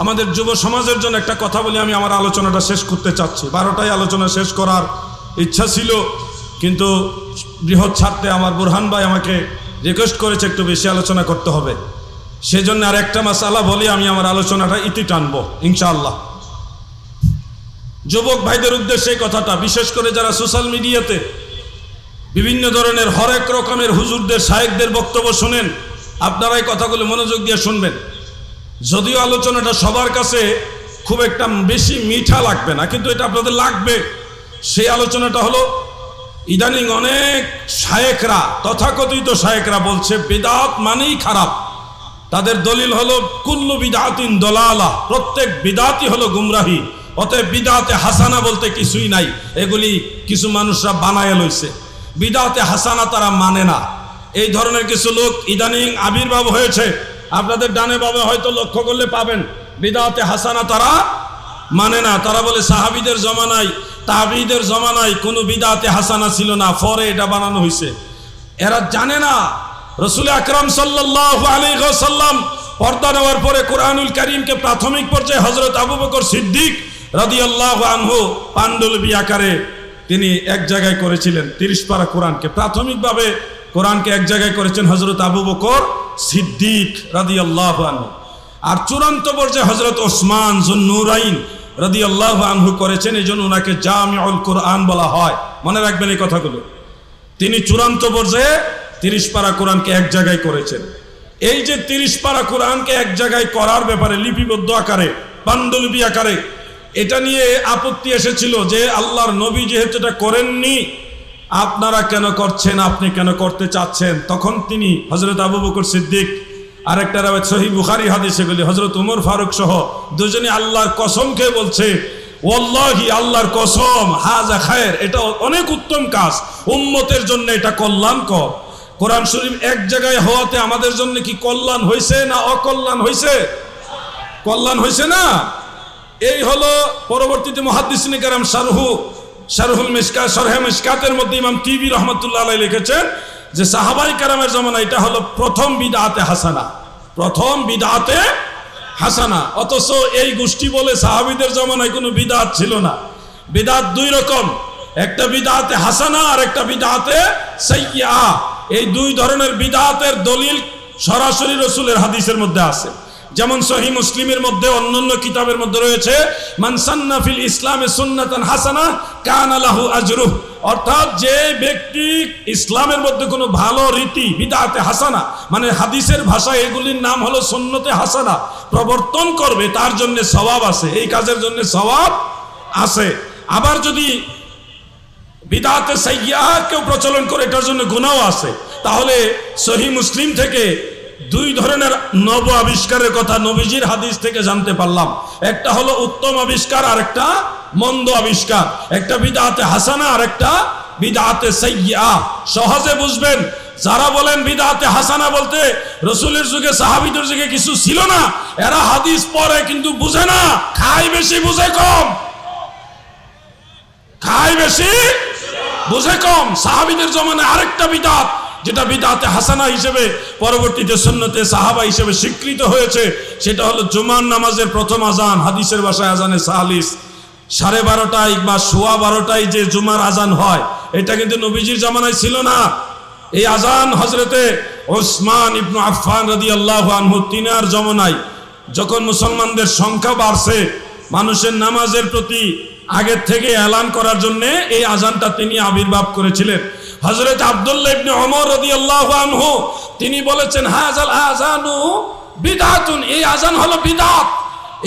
আমাদের যুব সমাজের জন্য একটা কথা বলি, আমি আমার আলোচনাটা শেষ করতে চাচ্ছি। 12টায় আলোচনা শেষ করার ইচ্ছা ছিল, কিন্তু বৃহৎ স্বার্থে আমার বুরহান ভাই আমাকে রিকোয়েস্ট করেছে একটু বেশি আলোচনা করতে হবে, সেজন্য আর একটা মাসআলা বলি, আমি আমার আলোচনাটা ইতি টানবো ইনশাআল্লাহ। যুবক ভাইদের উদ্দেশ্যে কথাটা, বিশেষ করে যারা সোশ্যাল মিডিয়াতে বিভিন্ন ধরনের হরেক রকমের হুজুরদের শায়েখদের বক্তব্য শুনেন, আপনারা এই কথাগুলো মনোযোগ দিয়ে শুনবেন। যদিও আলোচনাটা সবার কাছে খুব একটা বেশি মিঠা লাগবে না, কিন্তু এটা আপনাদের লাগবে। সেই আলোচনাটা হলো, ইদানিং অনেক শায়েখরা, তথাকথিত শায়েখরা বলছে বিদআত মানেই খারাপ। তাদের দলিল হলো কুল্লু বিদআতিন দলালা, প্রত্যেক বিদআতই হলো গুমরাহি, অতএব বিদআতে হাসানা বলতে কিছুই নাই, এগুলি কিছু মানুষরা বানায় লইছে। বিদআতে হাসানা তারা মানে না। এই ধরনের কিছু লোক ইদানিং আবির্ভাব হয়েছে, আপনাদের ডানে বামে হয়তো লক্ষ্য করলে পাবেন। বিদআতে হাসানা তারা মানে না, তারা বলে সাহাবীদের জমানায় তাবিঈদের জমানায় কোনো বিদআতে হাসানা ছিল না, পরে এটা বানানো হয়েছে। এরা জানে না রাসূল আকরাম সাল্লাল্লাহু আলাইহি ওয়াসাল্লাম পর্দা নেওয়ার পরে কোরআনুল কারীমকে প্রাথমিক পর্যায়ে হযরত আবু বকর সিদ্দিক রাদিয়াল্লাহু আনহু পাণ্ডুলিপি আকারে তিনি এক জায়গায় করেছিলেন। 30 পারা কোরআনকে প্রাথমিকভাবে কোরআনকে এক জায়গায় করেছেন হযরত আবু বকর সিদ্দিক রাদিয়াল্লাহু আনহু, আর চূড়ান্ত পর্যায়ে হযরত ওসমান যুন্নুরাইন রাদিয়াল্লাহু আনহু করেছেন। এই জন্য ওনাকে জামিউল কোরআন বলা হয়, মনে রাখবেন এই কথাগুলো। তিনি চূড়ান্ত পর্যায়ে 30 পারা কোরআনকে এক জায়গায় করেছেন। এই যে 30 পারা কোরআনকে এক জায়গায় করার ব্যাপারে লিপিবদ্ধ আকারে, পাণ্ডুলিপি আকারে, এটা নিয়ে আপত্তি এসেছিল যে আল্লাহর নবী যেহেতু এটা করেননি, আপনারা কেন করছেন, আপনি কেন করতে চাচ্ছেন। তখন তিনি হযরত আবু বকর সিদ্দিক, আরেকটা রাওয়ায়াত সহিহ বুখারী হাদিসে বলি হযরত ওমর ফারুক সহ দুজনে আল্লাহর কসম খেয়ে বলছে, ওয়াল্লাহি আল্লাহর কসম, হাযা খায়র, এটা অনেক উত্তম কাজ, উম্মতের জন্য এটা কল্যাণকর। কোরআন শরীফ এক জায়গায় হওয়াতে আমাদের জন্য কি কল্যাণ হয়েছে না অকল্যাণ হয়েছে? কল্যাণ হয়েছে না? এই হলো পরবর্তীতে মুহাদ্দিসিনে কেরাম শারহুল মিশকাত, শরহে মিশকাতের মধ্যে ইমাম তিবি রহমাতুল্লাহ আলাইহি লিখেছেন যে সাহাবায়ে কেরামের জামানা এটা হলো প্রথম বিদআতে হাসানা, প্রথম বিদআতে হাসানা। অথচ এই গোষ্ঠী বলে সাহাবীদের জামানায় কোনো বিদআত ছিল না। বিদআত দুই রকম, একটা বিদআতে হাসানা আর একটা বিদআতে সাইয়্যা। এই দুই ধরনের বিদআতের দলিল সরাসরি রাসূলের হাদিসের মধ্যে আছে। যেমন সহিহ মুসলিমের মধ্যে, অন্যান্য কিতাবের মধ্যে রয়েছে, মান সান্না ফিল ইসলামে সুন্নাতান হাসানা কানা লাহু আজরুহু, অর্থাৎ যে ব্যক্তি ইসলামের মধ্যে কোনো ভালো রীতি বিদআতে হাসানা, মানে হাদিসের ভাষায় এগুলির নাম হলো সুন্নতে হাসানা, প্রবর্তন করবে, তার জন্য সওয়াব আছে, এই কাজের জন্য সওয়াব আছে। আবার যদি বিদআতে সাইয়্যা কেউ প্রচলন করে, এটার জন্য গুনাহও আছে। তাহলে সহিহ মুসলিম থেকে দুই ধরনের নব আবিষ্কারের কথা নবীজির হাদিস থেকে জানতে পারলাম। একটা হলো উত্তম আবিষ্কার আর একটা মন্দ আবিষ্কার, একটা বিদআতে হাসানা আর একটা বিদআতে সাইয়্যা। সহজে বুঝবেন, যারা বলেন বিদআতে হাসানা বলতে রাসূলের যুগে সাহাবীদের যুগে কিছু ছিল না, এরা হাদিস পড়ে কিন্তু বুঝে না, খায় বেশি বুঝে কম, খায় বেশি বুঝে কম। সাহাবীদের জমানায় আরেকটা বিদআত, যেটা বিদআতে হাসানা হিসেবে পরবর্তীতে সুন্নতে সাহাবা হিসেবে স্বীকৃত হয়েছে, সেটা হলো জুমার নামাজের প্রথম আজান, হাদিসের ভাষায় আজানে সালিস, 12:30 বা 12:15 যে জুমার আজান হয়, এটা কিন্তু নবীজির জামানায় ছিল না। এই আজান হযরতে ওসমান ইবনে আফফান রাদিয়াল্লাহু আনহু তিনার জামানায়, যখন মুসলমানদের সংখ্যা বাড়ছে, মানুষের নামাজের প্রতি আগের থেকে এলান করার জন্য এই আজানটা তিনি আবির্ভাব করেছিলেন। হযরত আব্দুল্লাহ ইবনে ওমর রাদিয়াল্লাহু আনহু তিনি বলেছেন, হাযাল আযানু বিদআতুন, এই আজান হলো বিদআত।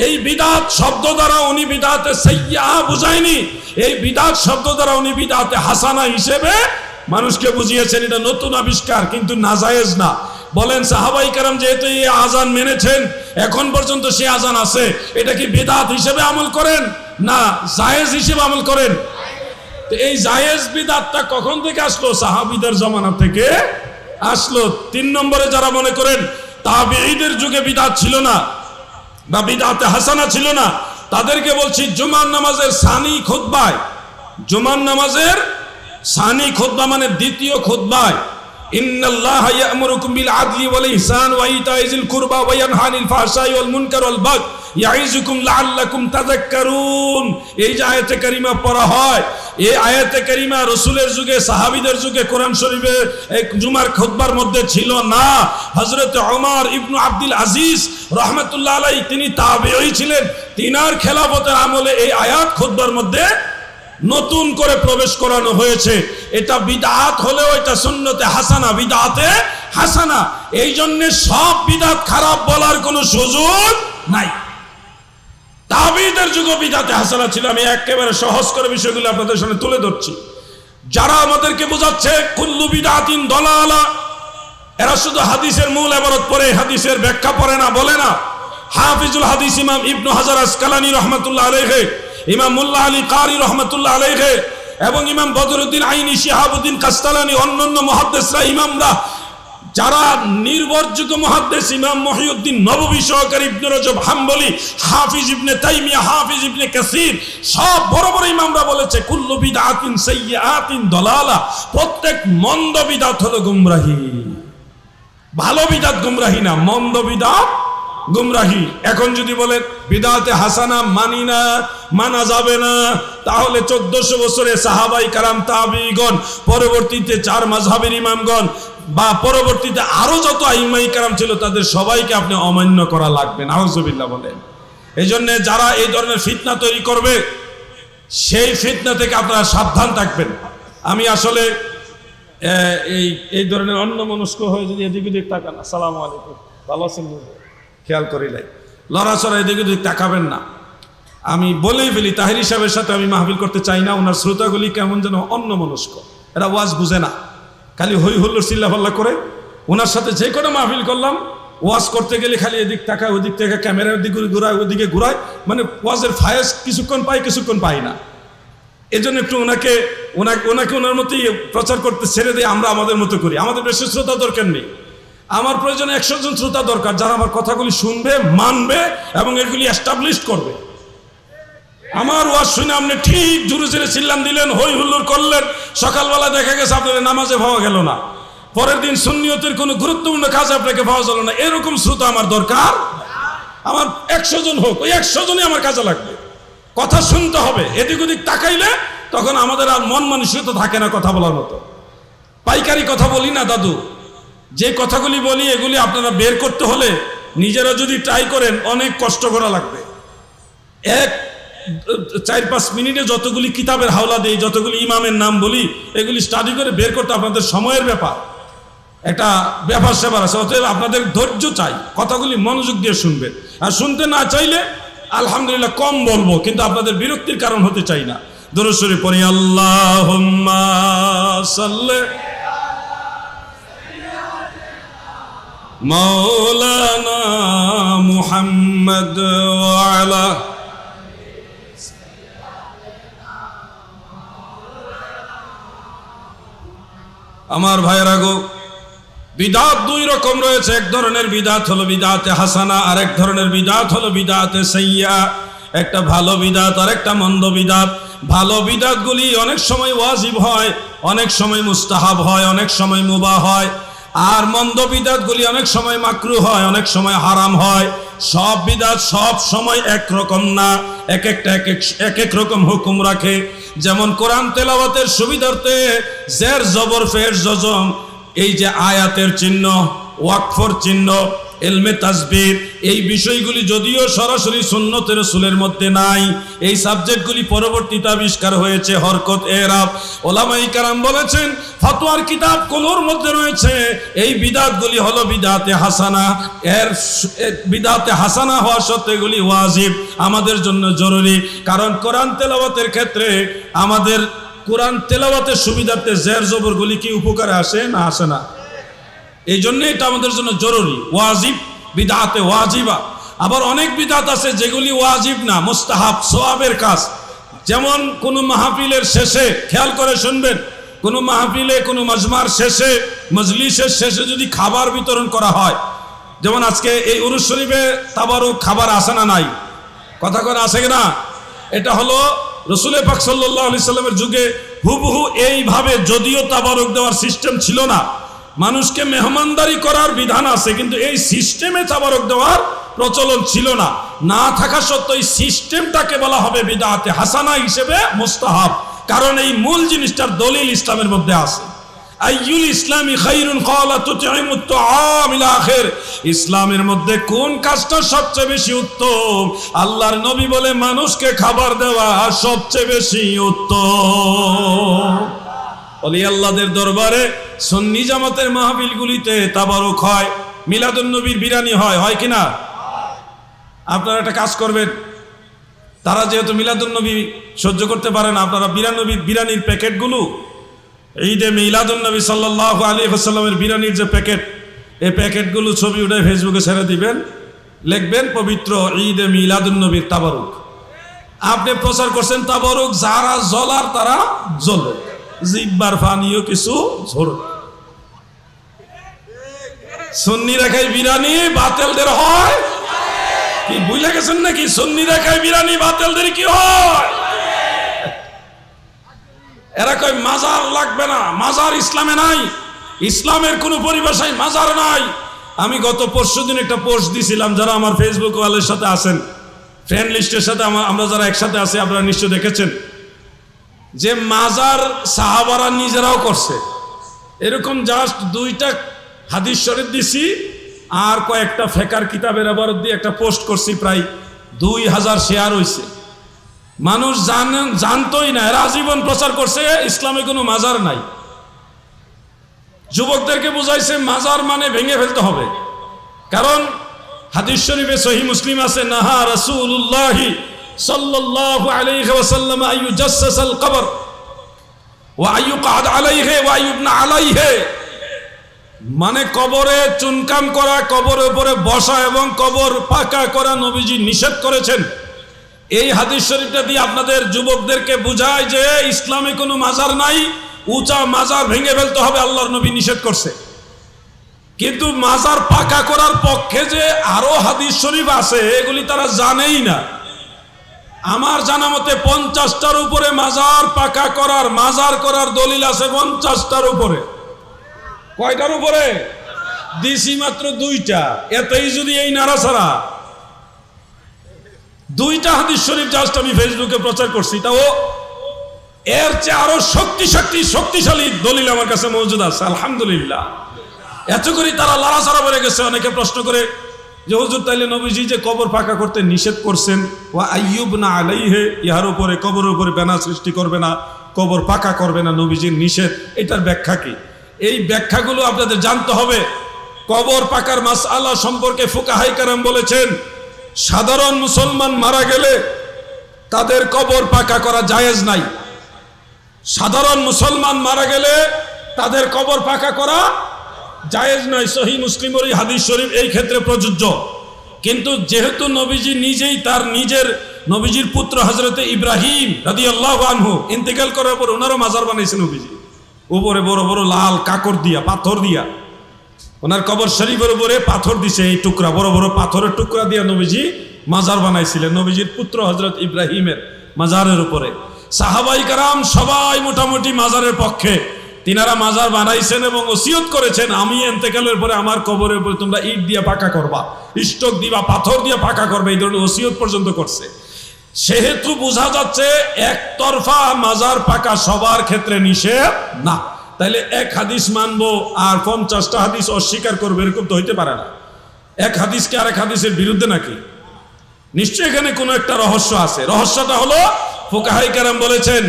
এই বিদআত শব্দ দ্বারা উনি বিদআতে সাইয়্যা বুঝায়নি, এই বিদআত শব্দ দ্বারা উনি বিদআতে হাসানা হিসেবে মানুষকে বুঝিয়েছেন। এটা নতুন আবিষ্কার, কিন্তু নাজায়েজ না। বলেন সাহাবায়ে কেরাম যেহেতু এই আজান মেনেছেন, এখন পর্যন্ত সেই আজান আছে, এটা কি বিদআত হিসেবে আমল করেন না জায়েজ হিসেবে আমল করেন? তো এই জায়েজ বিদআতটা কখন থেকে আসলো? সাহাবীদের জামানা থেকে আসলো। 3 নম্বরে যারা মনে করেন তাবেঈদের যুগে বিদআত ছিল না বা বিদআতে হাসানা ছিল না, তাদেরকে বলছি জুমার নামাজের সানি খুতবায়, জুমার নামাজের সানি খুতবা মানে দ্বিতীয় খুতবায়, ইন্নাল্লাহা ইয়া'মুরুকুম বিল আদলি ওয়াল ইহসান ওয়া ইতা'i যিল কুরবা ওয়া ইয়ানহা আনিল ফাহশাই ওয়াল মুনকার ওয়াল বাগয় ইয়াইযুকুম লাআল্লাকুম তাযাক্কারুন, এই যে আয়াতে কারিমা পড়া হয়, এই আয়াতে কারিমা রাসূলের যুগে, সাহাবীদের যুগে কোরআন শরীফে এই জুমার খুতবার মধ্যে ছিল না। হযরত ওমর ইবনে আব্দুল আজিজ রাহমাতুল্লাহ আলাইহি তিনি তাবেঈ ছিলেন, তিনার খেলাফতের আমলে এই আয়াত খুতবার মধ্যে নতুন করে প্রবেশ করানো হয়েছে। এটা বিদআত হলেও এটা সুন্নতে হাসানা, বিদআতে হাসানা। এই জন্য সব বিদআত খারাপ বলার কোনো সুযোগ নাই। তাবেঈদের যুগে বিদআতে হাসানা ছিল। আমি একেবারে সহজ করে বিষয়গুলো আপনাদের সামনে তুলে ধরছি। যারা আমাদেরকে বোঝাচ্ছে কুল্লু বিদআতিন দালালা, এরা শুধু হাদিসের মূল ইবারত পড়ে, হাদিসের ব্যাখ্যা পড়ে না, বলে না। হাফিজুল হাদিস ইমাম ইবনে হাজার আসকালানী রাহমাতুল্লাহ আলাইহি, ইমাম মুল্লা আলী কারি রাহমাতুল্লাহ আলাইহি এবং ইমাম বদরুদ্দিন আইনি, শিহাবুদ্দিন কাস্তালানী, অন্যান্য মুহাদ্দিসরা, ইমামরা, যারা নির্ভরযোগ্য মুহাদ্দিস, ইমাম মুহিউদ্দিন নববী সহকারী, ইবনে রজব হাম্বলি, হাফিজ ইবনে তাইমিয়া, হাফিজ ইবনে কাসির, সব বড় বড় ইমামরা বলেছে কুল্লু বিদআতিন সাইয়্যাতিন দালালা, প্রত্যেক মন্দ বিদআত হলো গুমরাহি। ভালো বিদআত গুমরাহি না, মন্দ বিদআত গুমরাহি। এখন যদি বলেন বিদআতে হাসানা মানি না, মানা যাবে না, তাহলে 1400 বছরে সাহাবাই কারাম, তাবেঈগণ, পরবর্তীতে 4 মাযহাবের ইমামগণ বা পরবর্তীতে আরো যত আইম্মায়ে কেরাম ছিল, তাদের সবাইকে আপনি অমান্য করা লাগবে। নাউজুবিল্লাহ বলেন। এই জন্য যারা এই ধরনের ফিতনা তৈরি করবে, সেই ফিতনা থেকে আপনারা সাবধান থাকবেন। আমি আসলে এই এই ধরনের অন্যমনস্ক হয়ে যদি এদিক ওদিক তাকান, আসসালামু আলাইকুম, ভালো আছেন, খেয়াল করি নাই, লড়াচড়া এদিক ওদিক তাকাবেন না। আমি বলেই ফেলি, তাহিরি সাহেবের সাথে আমি মাহফিল করতে চাই না। ওনার শ্রোতাগুলি কেমন যেন অন্যমনস্ক, এরা ওয়াজ বুঝে না, খালি হই হুল্লোড় চিল্লাফাল্লা করে। ওনার সাথে যে কোনো মাহফিল করলাম, ওয়াজ করতে গেলে খালি এদিক তাকায়, ওদিক থেকে ক্যামেরার দিকে ঘুরায়, ওদিকে ঘুরায়, মানে ওয়াজের ফায়েজ কিছুক্ষণ পাই, কিছুক্ষণ পাই না। এই জন্য একটু ওনাকে ওনার মতোই প্রচার করতে ছেড়ে দিয়ে আমরা আমাদের মতো করি। আমাদের বেশি শ্রোতা দরকার নেই, আমার প্রয়োজনে 100 জন শ্রোতা দরকার, যারা আমার কথাগুলি শুনবে, মানবে এবং এগুলি এস্টাবলিশ করবে। আমার ওয়াজ শুনে আপনি ঠিক জোরে জোরে চিল্লান দিলেন, হই হুল্লোড় করলেন, সকালবেলা দেখা গেছে আপনাদের নামাজে পাওয়া গেল না, পরের দিন সুন্নিয়তের কোনো গুরুত্বপূর্ণ কাজ আপনাকে পাওয়া গেল না, এরকম শ্রোতা আমার দরকার। আমার 100 জন হোক, ওই 100 জনই আমার কাজে লাগবে। কথা শুনতে হবে, এদিক ওদিক তাকাইলে তখন আমাদের আর মন মানসিকতা থাকে না কথা বলার মতো। পাইকারি কথা বলি না দাদু, যে কথাগুলি বলি এগুলি আপনারা বের করতে হলে নিজেরা যদি ট্রাই করেন অনেক কষ্ট করা লাগবে। 4-5 মিনিটে যতগুলি কিতাবের হাওলা দেই, যতগুলি ইমামের নাম বলি, এগুলি স্টাডি করে বের করতে আপনাদের সময়ের ব্যাপার, একটা ব্যাপার স্যাপার আছে। অতএব আপনাদের ধৈর্য চাই, কথাগুলি মনোযোগ দিয়ে শুনবেন। আর শুনতে না চাইলে আলহামদুলিল্লাহ কম বলবো, কিন্তু আপনাদের বিরক্তির কারণ হতে চাই না। দরুদ শরীফ পড়ি, আল্লাহুম্মা সাল্লি মাওলানা মুহাম্মদ ওয়া আলা। আমার ভাইয়েরা গো, বিদাত 2 রকম রয়েছে। এক ধরনের বিদাত হলো বিদাতে হাসানা, আর এক ধরনের বিদাত হলো বিদাতে সাইয়্যা। একটা ভালো বিদাত আর একটা মন্দ বিদাত। ভালো বিদাতগুলি অনেক সময় ওয়াজিব হয়, অনেক সময় মুস্তাহাব হয়, অনেক সময় মুবাহ হয়। আর মন্দ বিদাতগুলি অনেক সময় মাকরুহ হয়, অনেক সময় হারাম হয়। সব বিদাত সব সময় একরকম না, এক এক রকম হুকুম রাখে। যেমন কোরআন তেলাওয়াতের সুবিধার্থে জের জবর ফের জজম, এই যে আয়াতের চিহ্ন, ওয়াকফর চিহ্ন, ইলমে তাসবিহ, এই বিষয়গুলি যদিও সরাসরি সুন্নতের রাসূলের মধ্যে নাই, এই সাবজেক্টগুলি পরবর্তীতে আবিষ্কার হয়েছে। হরকত, এরাব, ওলামায়ে কেরাম বলেছেন, ফতোয়ার কিতাবগুলোর মধ্যে রয়েছে। এই বিদাতগুলি হলো বিদাতে হাসানা। এর বিদাতে হাসানা হওয়া সত্ত্বেও এগুলি ওয়াজিব, আমাদের জন্য জরুরি। কারণ কোরআন তেলাওয়াতের ক্ষেত্রে আমাদের কোরআন তেলাওয়াতের সুবিধার্থে জের জবরগুলি কি উপকারে আসে না আসে না? এই জন্য এটা আমাদের জন্য জরুরি, ওয়াজিব, বিদাতে ওয়াজিবা। আবার অনেক বিদাত আছে যেগুলি ওয়াজিব না, মুস্তাহাব, সওয়াবের কাজ। যেমন কোনো মাহফিলের শেষে, খেয়াল করে শুনবেন, কোনো মাহফিলে, কোনো মাজমার শেষে, মজলিসের শেষে যদি খাবার বিতরণ করা হয়, যেমন আজকে এই উরুস শরীফে তাবারুক খাবার আসে না নাই? কথা করে আসে না? এটা হলো রাসূল পাক সাল্লাল্লাহু আলাইহি সাল্লামের যুগে হুবহু এইভাবে, যদিও তাবারুক দেওয়ার সিস্টেম ছিল না, মানুষকে মেহমানদারি করার বিধান আছে, কিন্তু এই সিস্টেমে তাবারক দেওয়ার প্রচলন ছিল না। না থাকা সত্ত্বেও এই সিস্টেমটাকে বলা হবে বিদআতে হাসানা হিসেবে মুস্তাহাব, কারণ এই মূল জিনিসটার দলিল ইসলামের মধ্যে আছে। আইয়ুল ইসলামি খায়রুন ক্বালা তুতঈমুত তুআম ইলা আখির। ইসলামের মধ্যে কোন কাজটা সবচেয়ে বেশি উত্তম? আল্লাহর নবী বলে মানুষকে খাবার দেওয়া সবচেয়ে বেশি উত্তম। ওলি আল্লাহদের দরবারে সুন্নি জামাতের মাহফিলগুলিতে তাবারুক হয়, মিলাদুন নবীর বিরানি হয়, হয় কিনা? আপনারা একটা কাজ করবেন, তারা যেহেতু মিলাদুন নবী সহ্য করতে পারে না, আপনারা বিরানির প্যাকেটগুলো, ঈদে মিলাদুন নবী সাল্লাল্লাহু আলাইহি ওয়াসাল্লামের বিরানির যে প্যাকেট, এই প্যাকেটগুলো ছবি উঠে ফেসবুকে ছেড়ে দিবেন, লিখবেন পবিত্র ঈদে মিলাদুন নবীর তাবারুক। আপনি প্রচার করছেন তাবারুক, যারা জ্বলার তারা জ্বলুক, জিব্বার ফানিও কিছু ঝরুক। সুন্নি রেখায় বিরানি বাতিলদের হয় কি? ভুলে গেছেন নাকি? সুন্নি রেখায় বিরানি বাতিলদের কি হয়? এরা কয় মাজার লাগবে না, মাজার ইসলামে নাই, ইসলামের কোনো পরিভাষায় মাজার নাই। আমি গত পরশুদিন একটা পোস্ট দিছিলাম, যারা আমার ফেসবুক ওয়ালের সাথে আছেন, ফ্রেন্ড লিস্টের সাথে আমরা যারা একসাথে আছি, আপনারা নিশ্চয় দেখেছেন যে মাজার সাহাবারা নিজেরাও করছে। এরকম জাস্ট 2টা হাদিস শরীফ দিছি আর কয়েকটা ফেকার কিতাবের আবারত দিয়ে একটা পোস্ট করছি, প্রায় 2000 শেয়ার হয়েছে। মানুষ জানতোই না, এরা আজীবন প্রচার করছে ইসলামে কোনো মাজার নাই। যুবকদেরকে বুঝাইছে মাজার মানে ভেঙে ফেলতে হবে, কারণ হাদিস শরীফে সহিহ মুসলিম আছে, নাহা রাসূলুল্লাহ সাল্লাল্লাহু আলাইহি ওয়াসাল্লাম আইয়ুজাসসাসাল কবর ওয়া আইয়ুকআদ আলাইহি ওয়া আইয়ুবনা আলাইহি, মানে কবরে চুনকাম করা, কবরের উপরে বসা এবং কবর পাকা করা নবীজি নিষেধ করেছেন। এই হাদিস শরীফটা দিয়ে আপনাদের যুবকদেরকে বুঝায় যে ইসলামে কোনো মাজার নাই, উঁচা মাজার ভেঙে ফেলতে হবে, আল্লাহর নবী নিষেধ করছে। কিন্তু মাজার পাকা করার পক্ষে যে আরো হাদিস শরীফ আছে এগুলি তারা জানেই না। আমার জানা মতে 50টার উপরে মাজার পাকা করার, মাজার করার দলিল আছে 50টার উপরে। কয়টার উপরে? দিছি মাত্র 2টা, এতেই যদি এই নাড়াছাড়া। 2টা হাদিস শরীফ জাস্ট আমি ফেসবুকে প্রচার করছি, তাও এর চেয়ে আরো শক্তিশালী দলিল আমার কাছে মজুদ আছে, আলহামদুলিল্লাহ। এত করে তারা লাড়াছাড়া বেড়ে গেছে। অনেকে প্রশ্ন করে যে হুজুর তাইলে নবীজি যে কবর পাকা করতে নিষেধ করছেন, ওয়া আইয়ুবনা আলাইহি, ইহার উপরে কবরের উপরে বেনা সৃষ্টি করবে না, কবর পাকা করবে না, নবীজির নিষেধ, এটার ব্যাখ্যা কি? এই ব্যাখ্যাগুলো আপনাদের জানতে হবে। কবর পাকার মাসআলা সম্পর্কে ফুকাহায়ে কেরাম বলেছেন, সাধারণ মুসলমান মারা গেলে তাদের কবর পাকা করা জায়েজ নাই। সাধারণ মুসলমান মারা গেলে তাদের কবর পাকা করা জায়েজ নাই। সহিহ মুসলিমের এই হাদিস শরীফ এই ক্ষেত্রে প্রযোজ্য। কিন্তু যেহেতু নবীজি নিজেই তার নবীজির পুত্র হযরতে ইব্রাহিম রাদিয়াল্লাহু আনহু ইন্তেকাল করার পর ওনারও মাজার বানাইছেন নবীজি, উপরে বড় বড় লাল কাকর দিয়া, পাথর দিয়া, ওনার কবর শরীফের উপরে পাথর দিছে, এই টুকরা বড় বড় পাথরের টুকরা দিয়া নবীজি মাজার বানাইছিলেন নবীজির পুত্র হযরত ইব্রাহিমের মাজারের উপরে। সাহাবাই কেরাম সবাই মোটামুটি মাজারের পক্ষে, তিনারা মাজার বানাইছেন এবং ওসিয়ত করেছেন, আমি ইন্তেকালের পরে আমার কবরের উপরে তোমরা ইট দিয়ে পাকা করবা, স্টোক দিবা, পাথর দিয়ে পাকা করবে, এই ধরনের ওসিয়ত পর্যন্ত করছে। সেহেতু বোঝা যাচ্ছে একতরফা মাজার পাকা সবার ক্ষেত্রে নিষেধ না। তাইলে এক হাদিস মানবো আর 50টা হাদিস অস্বীকার করবে, এরকম তো হইতে পারে না। এক হাদিসকে আরেক হাদিসের বিরুদ্ধে নাকি? নিশ্চয় এখানে কোনো একটা রহস্য আছে। রহস্যটা হলো ফুকাহায়ে কেরাম বলেছেন,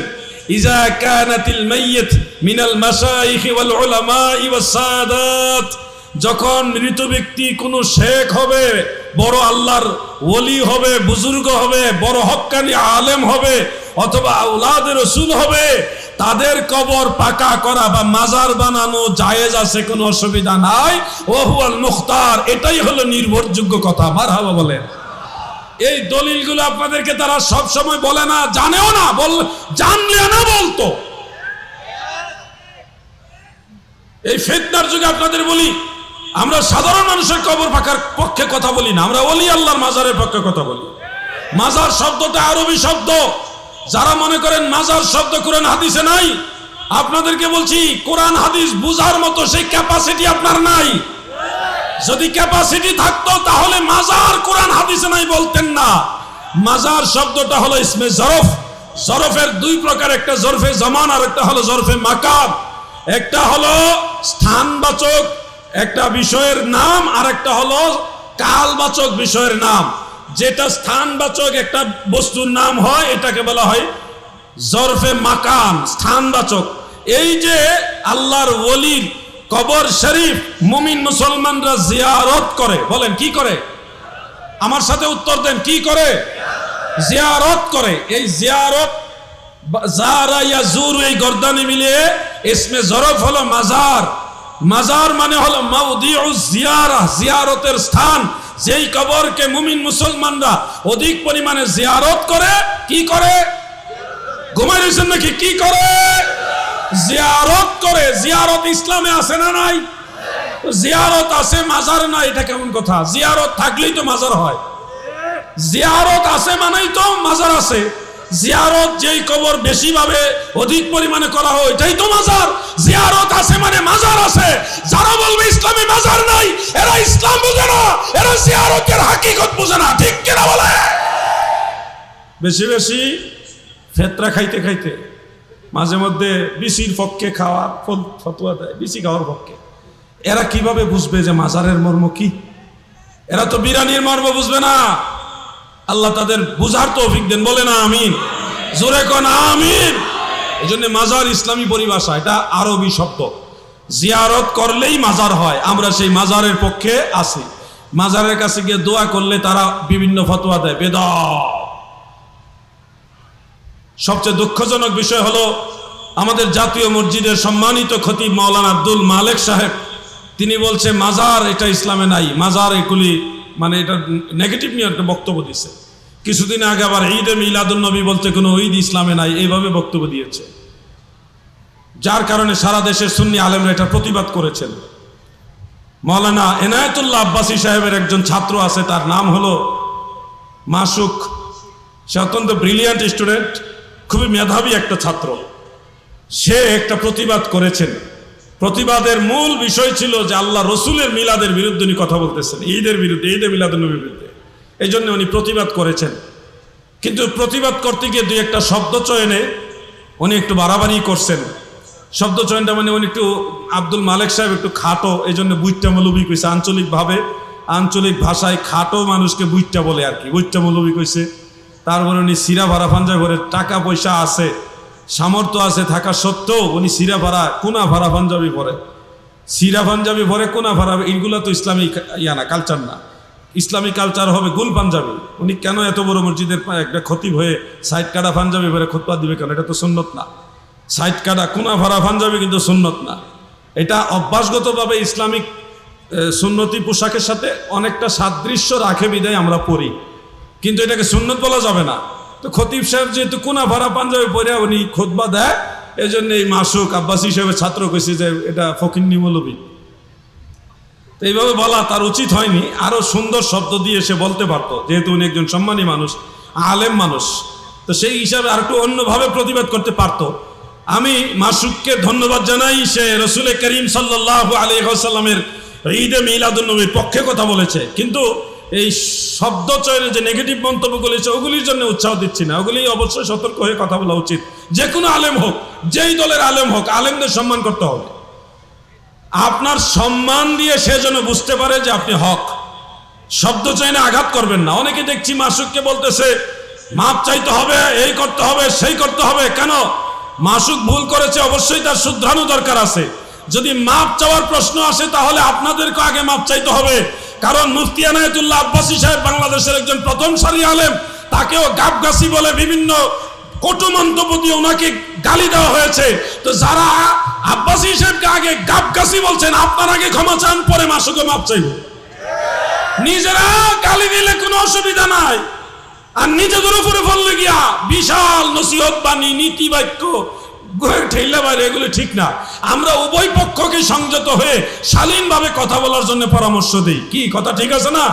ইজা কানাতিল মাইয়িত মিনাল মাশাইখ ওয়াল উলামা ওয়াস সাদাত, যখন মৃত ব্যক্তি কোনো শেখ হবে, বড় আল্লাহর ওলি হবে, বুজুর্গ হবে, বড় হক্কানি আলেম হবে, অথবা আওলাদে রাসূল হবে, তাদের কবর পাকা করা বা মাজার বানানো জায়েজ আছে, কোনো অসুবিধা নাই। ওয়া হুয়াল মুখতার, এটাই হলো নির্ভরযোগ্য কথা। মারহাবা বলেন। এই দলিলগুলো আপনাদেরকে তারা সব সময় বলে না, জানেও না, জানলে না বলতো। এই ফিতনার যুগে আপনাদের বলি, আমরা সাধারণ মানুষের কবর পাকার পক্ষে কথা বলি না, আমরা ওলি আল্লাহর মাজারের পক্ষে কথা বলি। মাজার শব্দটা আরবি শব্দ। যারা মনে করেন মাজার শব্দ কোরআন হাদিসে নাই, আপনাদেরকে বলছি কোরআন হাদিস বুঝার মতো সেই ক্যাপাসিটি আপনার নাই। যদি ক্যাপাসিটি থাকতো তাহলে মাজার কোরআন হাদিসে নাই বলতেন না। মাজার শব্দটা হলো ইসমে জরফ। জরফের 2 প্রকার, একটা জরফে জামান আর একটা হলো জরফে মাকান। একটা হলো স্থানবাচক একটা বিষয়ের নাম, আর একটা হলো কালবাচক বিষয়ের নাম। যেটা স্থানবাচক একটা বস্তুর নাম হয় এটাকে বলা হয় জরফে মাকান, স্থানবাচক। এই যে আল্লাহর ওলির কবর শরীফ মুমিন মুসলমানরা জিয়ারত করে, বলেন কি করে? আমার সাথে উত্তর দেন, কি করে? জিয়ারত করে। এই জিয়ারত জারা ইয়াজুরু, এই গর্দানে মিলিয়ে ইসমে জরফ হলো মাজার। মাজার মানে হলো মাউদিউজ জিয়ারা, জিয়ারতের স্থান। যেই কবরকে মুমিন মুসলমানরা অধিক পরিমাণে জিয়ারত করে, কি করে? ঘুমাই রয়েছেন নাকি? কি করে? জিয়ারত করে। জিয়ারত ইসলামে আছে না নাই? জিয়ারত আছে, মাজার না, এটা কেমন কথা? জিয়ারত থাকলেই তো মাজার হয়। জিয়ারত আছে মানেই তো মাজার আছে। জিয়ারত যেই কবর বেশি ভাবে অধিক পরিমাণে করা হয় এটাই তো মাজার। জিয়ারত আছে মানে মাজার আছে। যারা বলবে ইসলামে মাজার নাই, এরা ইসলাম বুঝে না, এরা জিয়ারতের হাকিকত বুঝে না। ঠিক কিনা বলে? বেশি বেশি ফেতরা খাইতে খাইতে মাঝে মধ্যে বিসির পক্ষে খাওয়ার ফতোয়া দেয়, বিসি খাওয়ার পক্ষে। এরা কিভাবে বুঝবে যে মাজারের মর্ম কি? এরা তো বিরানির মর্ম বুঝবে না। আল্লাহ তাদের বুঝার তৌফিক দেন, বলে না আমিন। জোরে কোন আমিন। এই জন্য মাজার ইসলামী পরিভাষা, এটা আরবি শব্দ। জিয়ারত করলেই মাজার হয়, আমরা সেই মাজারের পক্ষে আছি। মাজারের কাছে গিয়ে দোয়া করলে তারা বিভিন্ন ফতোয়া দেয়, বেদাত। সবচেয়ে দুঃখজনক বিষয় হলো আমাদের জাতীয় মসজিদের সম্মানিত খতিব মাওলানা আব্দুল মালেক সাহেব, তিনি বলছে মাজার এটা ইসলামে নাই, মাজার এগুলি মানে এটা নেগেটিভ নিয়ে একটা বক্তব্য দিচ্ছে। কিছুদিন আগে আবার ঈদে মিলাদুন নবী বলতে কোনো ঈদ ইসলামে নাই, এইভাবে বক্তব্য দিয়েছে, যার কারণে সারা দেশের সুন্নি আলেমরা এটা প্রতিবাদ করেছেন। মাওলানা এনায়েতুল্লাহ আব্বাসী সাহেবের একজন ছাত্র আছে, তার নাম হলো মাসুক। সে অত্যন্ত ব্রিলিয়ান্ট স্টুডেন্ট, খুবই মেধাবী একটা ছাত্র। সে একটা প্রতিবাদ করেছেন। প্রতিবাদের মূল বিষয় ছিল যে আল্লাহ রসুলের মিলাদের বিরুদ্ধে উনি কথা বলতেছেন, ঈদের বিরুদ্ধে, ঈদে মিলাদুন নবীর বিরুদ্ধে। এই জন্য উনি প্রতিবাদ করেছেন। কিন্তু প্রতিবাদ করতে গিয়ে দুই একটা শব্দ চয়নে উনি একটু বাড়াবাড়ি করছেন। শব্দ চয়নটা মানে উনি একটু, আব্দুল মালেক সাহেব একটু খাটো, এই জন্য বুইট্টা মৌলবী কইছে। আঞ্চলিকভাবে, আঞ্চলিক ভাষায় খাটো মানুষকে বুইট্টা বলে আর কি, বুইট্টা মৌলবী কইছে। তারপরে উনি সিরা ভাড়া পাঞ্জাবি পরে, টাকা পয়সা আছে, সামর্থ্য আছে থাকা সত্ত্বেও উনি সিরা ভাড়া, কোনা ভাড়া পাঞ্জাবি পরে, সিরা পাঞ্জাবি পরে, কোনা ভাড়া, এইগুলো তো ইসলামী না, কালচার না। ইসলামী কালচার হবে গুল পাঞ্জাবি। উনি কেন এত বড় মসজিদের একটা খতিব হয়ে সাইড কাটা পাঞ্জাবি পরে খুতবা দিবে কেন? এটা তো সুন্নত না। সাইড কাটা কোনা ভাড়া পাঞ্জাবি কিন্তু সুন্নত না। এটা অভ্যাসগতভাবে ইসলামিক সুন্নতি পোশাকের সাথে অনেকটা সাদৃশ্য রাখে বিদায় আমরা পড়ি, কিন্তু এটাকে সুন্নত বলা যাবে না। তো খতিব সাহেব যেহেতু কোনা ভাড়া পাঞ্জাবি পরে উনি খুতবা দেয়, এই জন্য এই মাসুক আব্বাসী সাহেবের ছাত্র কইছে যে এটা ফকিন্নি মৌলবী। তো এইভাবে বলা তার উচিত হয়নি, আরো সুন্দর শব্দ দিয়ে সে বলতে পারতো, যেহেতু উনি একজন সম্মানী মানুষ, আলেম মানুষ, তো সেই হিসাবে আর একটু অন্যভাবে প্রতিবাদ করতে পারতো। আমি মাসুককে ধন্যবাদ জানাই, সে রসুল করিম সাল্লাল্লাহু আলাইহি ওয়াসাল্লামের ঈদে মিলাদুন নবীর পক্ষে কথা বলেছে, কিন্তু এই শব্দ চয়নে যে নেগেটিভ মন্তব্য করেছে ওগুলির জন্য উৎসাহ দিচ্ছি না। ওগুলি অবশ্যই সতর্ক হয়ে কথা বলা উচিত। যে কোনো আলেম হোক, যেই দলের আলেম হোক, আলেমদের সম্মান করতে হবে। আপনার সম্মান দিয়ে সে যেন বুঝতে পারে যে আপনি হক। শব্দ চয়নে আঘাত করবেন না। অনেকে দেখছি মাসুককে বলতেছে মাপ চাইতে হবে, এই করতে হবে, সেই করতে হবে। কেন? মাসুক ভুল করেছে, অবশ্যই তার শুধরানো দরকার আছে। যদি মাপ চাওয়ার প্রশ্ন আসে তাহলে আপনাদেরকে আগে মাপ চাইতে হবে, কারণ মুফতি এনায়েতুল্লাহ আব্বাসী সাহেব বাংলাদেশের একজন প্রথম সারি আলেম, তাকেও গাবগাছি বলে বিভিন্ন কটু মন্তব্য দিয়ে ওনাকে গালি দেওয়া হয়েছে। তো যারা আব্বাসী সাহেবকে আগে গাবগাছি বলছেন, আপনার আগে ক্ষমা চান, পরে মাসুকে মাপ চাইব। নিজেরা গালি দিলে কোনো অসুবিধা নাই, আর নিজেদের উপরে বললে গিয়া বিশাল নসিহত বাণী, নীতি বাক্য ঠেলা বাইরে, এগুলো ঠিক না। আমরা উভয় পক্ষকে সংযত হয়ে শালীনভাবে কথা বলার জন্য পরামর্শ দিই। কি কথা ঠিক আছে না?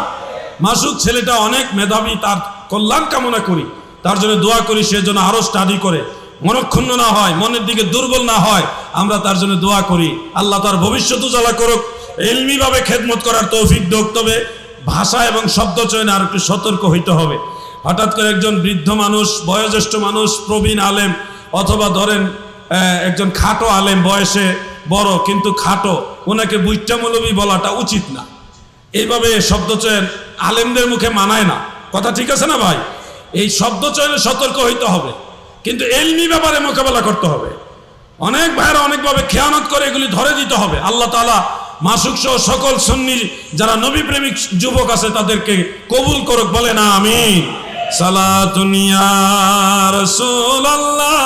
মাসুক ছেলেটা অনেক মেধাবী, তার কল্যাণ কামনা করি, তার জন্য দোয়া করি, সে যেন আরো স্টাডি করে, মনক্ষুণ্ণ না হয়, মনের দিকে দুর্বল না হয়, আমরা তার জন্য দোয়া করি। আল্লাহ তার ভবিষ্যৎ উজালা করুক, ইলমিভাবে খেদমত করার তৌফিক দেখ। তবে ভাষা এবং শব্দ চয়নে আর একটু সতর্ক হইতে হবে। হঠাৎ করে একজন বৃদ্ধ মানুষ, বয়োজ্যেষ্ঠ মানুষ, প্রবীণ আলেম, অথবা ধরেন একজন খাটো আলেম, বয়সে বড় কিন্তু খাটো, ওনাকে বুইট্টা মৌলবী বলাটা উচিত না। এইভাবে শব্দ চয়ন আলেমদের মুখে মানায় না। কথা ঠিক আছে না ভাই? এই শব্দ চয়নে সতর্ক হইতে হবে, কিন্তু ইলমি ব্যাপারে মোকাবেলা করতে হবে। অনেক ভাইরা অনেকভাবে খেয়ানত করে, এগুলি ধরে দিতে হবে। আল্লাহ তাআলা মাসুক সহ সকল সুন্নি যারা নবী প্রেমিক যুবক আছে তাদেরকে কবুল করুক, বলে না আমিন। সালাতুন ইয়া রাসূলুল্লাহ,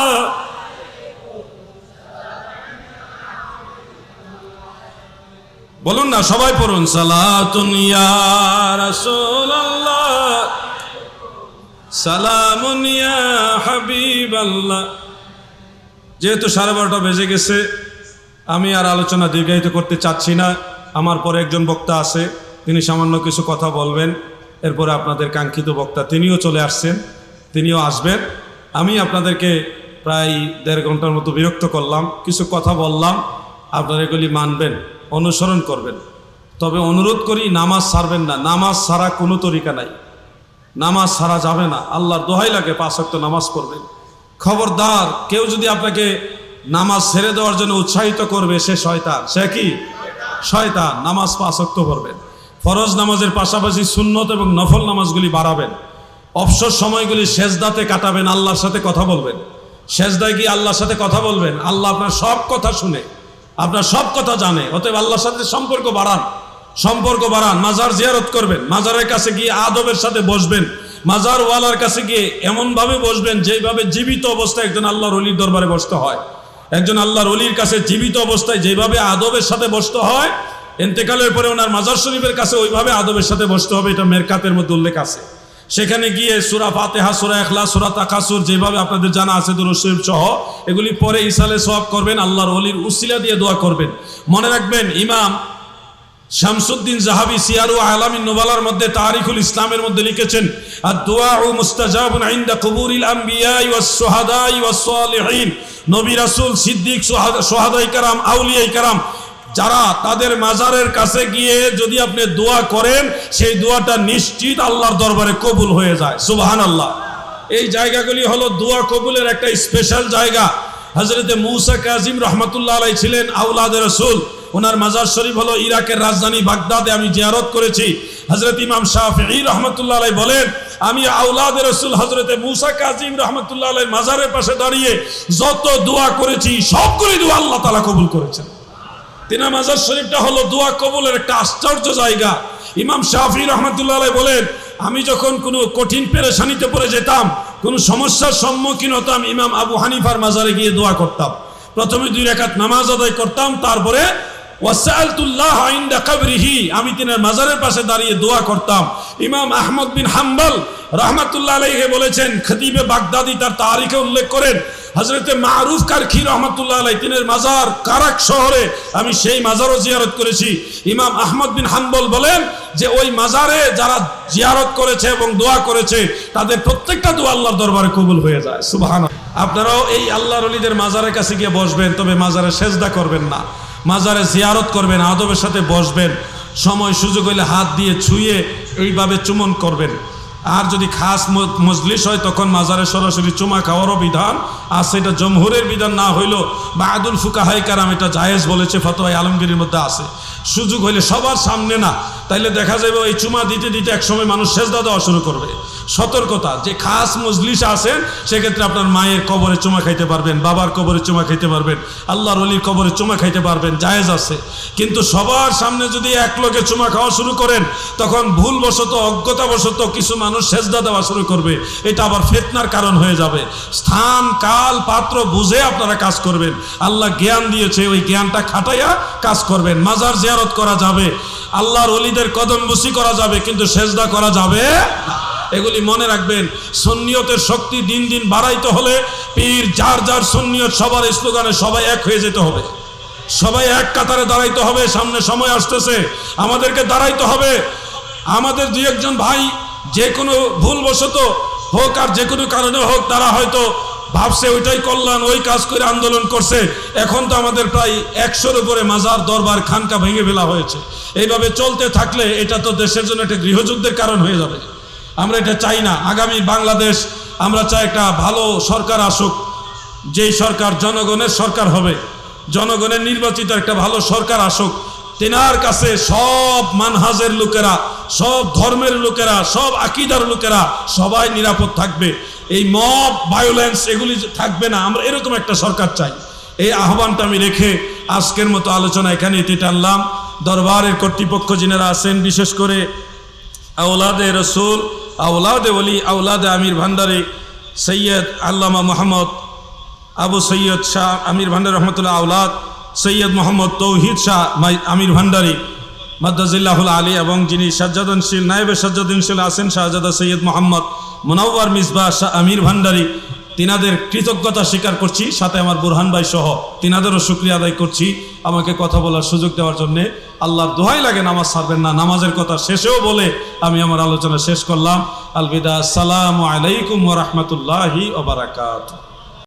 বলুন না, সবাই পড়ুন, সালাতুন ইয়া রাসূলুল্লাহ, সালামুন ইয়া হাবিবাল্লাহ। যেহেতু 12:30 বেজে গেছে, আমি আর আলোচনা দীর্ঘায়িত করতে চাচ্ছি না। আমার পরে একজন বক্তা আছে, তিনি সামান্য কিছু কথা বলবেন। এরপরে আপনাদের কাঙ্ক্ষিত বক্তা তিনিও চলে আসছেন, তিনিও আসবেন। আমি আপনাদেরকে প্রায় 1.5 ঘন্টার মতো বিরক্ত করলাম, কিছু কথা বললাম, আপনারা এগুলি মানবেন, অনুসরণ করবেন। তবে অনুরোধ করি, নামাজ ছাড়বেন না। নামাজ ছাড়া কোনো তরিকা নাই, নামাজ ছাড়া যাবে না। আল্লাহর দোহাই লাগে 5 ওয়াক্ত নামাজ পড়বেন। খবরদার, কেউ যদি আপনাকে নামাজ ছেড়ে দেওয়ার জন্য উৎসাহিত করবে, সে শয়তান। সে কি? শয়তান। নামাজ 5 ওয়াক্ত পড়বেন। ফরজ নামাজের পাশাপাশি সুন্নত এবং নফল নামাজগুলি বাড়াবেন। অবসর সময়গুলি সেজদাতে কাটাবেন, আল্লাহর সাথে কথা বলবেন। সেজদায় গিয়ে আল্লাহর সাথে কথা বলবেন, আল্লাহ আপনার সব কথা শুনে। আপনার সব কথা জানে। অতএব আল্লাহর সাথে সম্পর্ক বাড়ান, মাজার জিয়ারত করবেন, মাজারের কাছে গিয়ে আদবের সাথে বসবেন, মাজার ওয়ালার কাছে গিয়ে এমনভাবে বসবেন যেভাবে জীবিত অবস্থায় একজন আল্লাহর ওলির দরবারে বসতে হয়। একজন আল্লাহর ওলির কাছে জীবিত অবস্থায় যেভাবে আদবের সাথে বসতে হয়, ইন্তেকালের পরে ওনার মাজার শরীফের কাছে ওইভাবে আদবের সাথে বসতে হবে। এটা মেরকাতের মধ্যে উল্লেখ আছে। সেখানে গিয়ে সূরা ফাতিহা, সূরা ইখলাস, সূরা তাকাসুর যেভাবে আপনাদের জানা আছে দুরূদ শরীফ সহ এগুলি পরে ইসালে সওয়াব করবেন, আল্লাহর ওলির উসিলা দিয়ে দোয়া করবেন। মনে রাখবেন, ইমাম শামসুদ্দিন জাহাবি সিয়ারু আলামিন নুবালার মধ্যে তারিখুল ইসলামের মধ্যে লিখেছেন, আদ-দুআউ মুস্তাজাবুন ইনদা কুবুরিল আমবিয়াই ওয়াস শুহাদাই ওয়াস সালিহিন। নবী রাসূল, সিদ্দিক, শুহাদায়ে কেরাম, আউলিয়ায়ে কেরাম যারা তাদের মাজারের কাছে গিয়ে যদি আপনি দোয়া করেন, সেই দোয়াটা নিশ্চিত আল্লাহর দরবারে কবুল হয়ে যায়। সুবহানাল্লাহ। এই জায়গাগুলি হলো দোয়া কবুলের একটা স্পেশাল জায়গা। হযরতে মূসা কাযিম রাহমাতুল্লাহ আলাইহি ছিলেন আওলাদে রাসূল। ওনার মাজার শরীফ হলো ইরাকের রাজধানী বাগদাদে, আমি জিয়ারত করেছি। হযরত ইমাম শাফিঈ রাহমাতুল্লাহ আলাইহি বলেন, আমি আওলাদে রাসূল হযরতে মূসা কাযিম রাহমাতুল্লাহ আলাইহির মাজারের পাশে দাঁড়িয়ে যত দোয়া করেছি সবগুলি দোয়া আল্লাহ তাআলা কবুল করেছেন। তিনা মাজার শরীফটা হলো দোয়া কবুলের একটা আশ্চর্য জায়গা। ইমাম শাফিঈ রাহমাতুল্লাহ আলাইহি বলেন, আমি যখন কোনো কঠিন পেরেশানিতে পড়ে যেতাম, কোনো সমস্যার সম্মুখীন হতাম, ইমাম আবু হানিফার মাজারে গিয়ে দোয়া করতাম। প্রথমে 2 রাকাত নামাজ আদায় করতাম, তারপরে ওয়াসআলতুল্লাহ ইনদা কবরিহি, আমি তিনার মাজারের পাশে দাঁড়িয়ে দোয়া করতাম। ইমাম আহমদ বিন হাম্বল রাহমাতুল্লাহ আলাইহি বলেছেন, খতিবে বাগদাদি তার তারিখে উল্লেখ করেন, হযরতে মারুফ কারখি রাহমাতুল্লাহ আলাইহি তিনের মাজার কারাক শহরে, আমি সেই মাজারও জিয়ারত করেছি। ইমাম আহমদ বিন হাম্বল বলেন যে ওই মাজারে যারা জিয়ারত করেছে এবং দোয়া করেছে তাদের প্রত্যেকটা দোয়া আল্লাহর দরবারে কবুল হয়ে যায়। সুবহানাল্লাহ। আপনারাও এই আল্লাহর ওলিদের মাজারের কাছে গিয়ে বসবেন, তবে মাজারে সেজদা করবেন না, মাজারে জিয়ারত করবেন, আদবের সাথে বসবেন, সময় সুযোগ হইলে হাত দিয়ে ছুঁয়ে এইভাবে চুমন করবেন। আর যদি খাস মজলিস হয় তখন মাজারে সরাসরি চুমা খাওয়ারও বিধান আছে। এটা জমহুরের বিধান না হইলেও বা'দুল ফুকাহায়ে কেরাম এটা জায়েজ বলেছে, ফতোয়া আলমগীরের মধ্যে আছে। সুযোগ হইলে সবার সামনে না, তাইলে দেখা যাবে এই চুমা দিতে দিতে একসময় মানুষ সেজদা দেওয়া শুরু করবে। সতর্কতা, যে খাস মজলিস আছেন সেক্ষেত্রে আপনার মায়ের কবরে চুমা খাইতে পারবেন, বাবার কবরে চুমা খাইতে পারবেন, আল্লাহর ওলির কবরে চুমা খাইতে পারবেন, জায়েজ আছে। কিন্তু সবার সামনে যদি এক লোকে চুমা খাওয়া শুরু করেন, তখন ভুলবশত অজ্ঞতাবশত কিছু মানুষ সেজদা দেওয়া শুরু করবে, এটা আবার ফিতনার কারণ হয়ে যাবে। স্থান, কাল, পাত্র বুঝে আপনারা কাজ করবেন। আল্লাহ জ্ঞান দিয়েছে, ওই জ্ঞানটা খাটাইয়া কাজ করবেন। মাজার জিয়ারত করা যাবে, আল্লাহর ওলিদের কদমবুসি করা যাবে, কিন্তু সেজদা করা যাবে না। এগুলি মনে রাখবেন। সুন্নিয়তের শক্তি দিন দিন বাড়াইতে হলে পীর যার যার সুন্নিয়ত সবার স্লোগানে সবাই এক হয়ে যেতে হবে, সবাই এক কাতারে দাঁড়াইতে হবে। সামনে সময় আসতেছে, আমাদেরকে দাঁড়াইতে হবে। আমাদের 2-1 ভাই যে কোনো ভুলবশত হোক আর যে কোনো কারণে হোক, তারা হয়তো ভাবছে ওইটাই কল্যাণ, ওই কাজ করে আন্দোলন করছে। এখন তো আমাদের প্রায় 100-র উপরে মাজার, দরবার, খানকা ভেঙে ফেলা হয়েছে। এইভাবে চলতে থাকলে এটা তো দেশের জন্য একটা গৃহযুদ্ধের কারণ হয়ে যাবে। আমরা এটা চাই না। আগামী বাংলাদেশ আমরা চাই একটা ভালো সরকার আসুক, যেই সরকার জনগণের সরকার হবে, জনগণের নির্বাচিত একটা ভালো সরকার আসুক। তেনার কাছে সব মানহাজের লোকেরা, সব ধর্মের লোকেরা, সব আকীদার লোকেরা সবাই নিরাপদ থাকবে। এই মব ভায়োলেন্স এগুলি থাকবে না। আমরা এরকম একটা সরকার চাই। এই আহ্বানটা আমি রেখে আজকের মতো আলোচনা এখানে এতে টানলাম। দরবারের কর্তৃপক্ষ যিনারা আছেন, বিশেষ করে আওলাদে রসুল, আওলাদে ওলি, আওলাদে আমির ভান্ডারী সৈয়দ আল্লামা মোহাম্মদ আবু সৈয়দ শাহ আমির ভান্ডারী রহমতুল্লাহ, আওলাদ সৈয়দ মোহাম্মদ তৌহিদ শাহ আমির ভান্ডারী মাদ্দাজিল্লাহুল আলী, এবং যিনি সাজ্জাদনশীল নায়েবে সাজ্জাদনশীল আছেন শাহজাদা সৈয়দ মোহাম্মদ মুনাওয়ার মিসবাহ শাহ আমির ভান্ডারী, তিনাদের কৃতজ্ঞতা স্বীকার করছি। সাথে আমার বুরহান ভাই সহ তিনাদেরও শুকরিয়া আদায় করছি আমাকে কথা বলার সুযোগ দেওয়ার জন্যে। আল্লাহর দোহাই লাগে নামাজ ছাড়বেন না। নামাজের কথা শেষেও বলে আমি আমার আলোচনা শেষ করলাম। আলবিদা। আসসালামু আলাইকুম ওয়া রাহমাতুল্লাহি ওয়া বারাকাতুহু।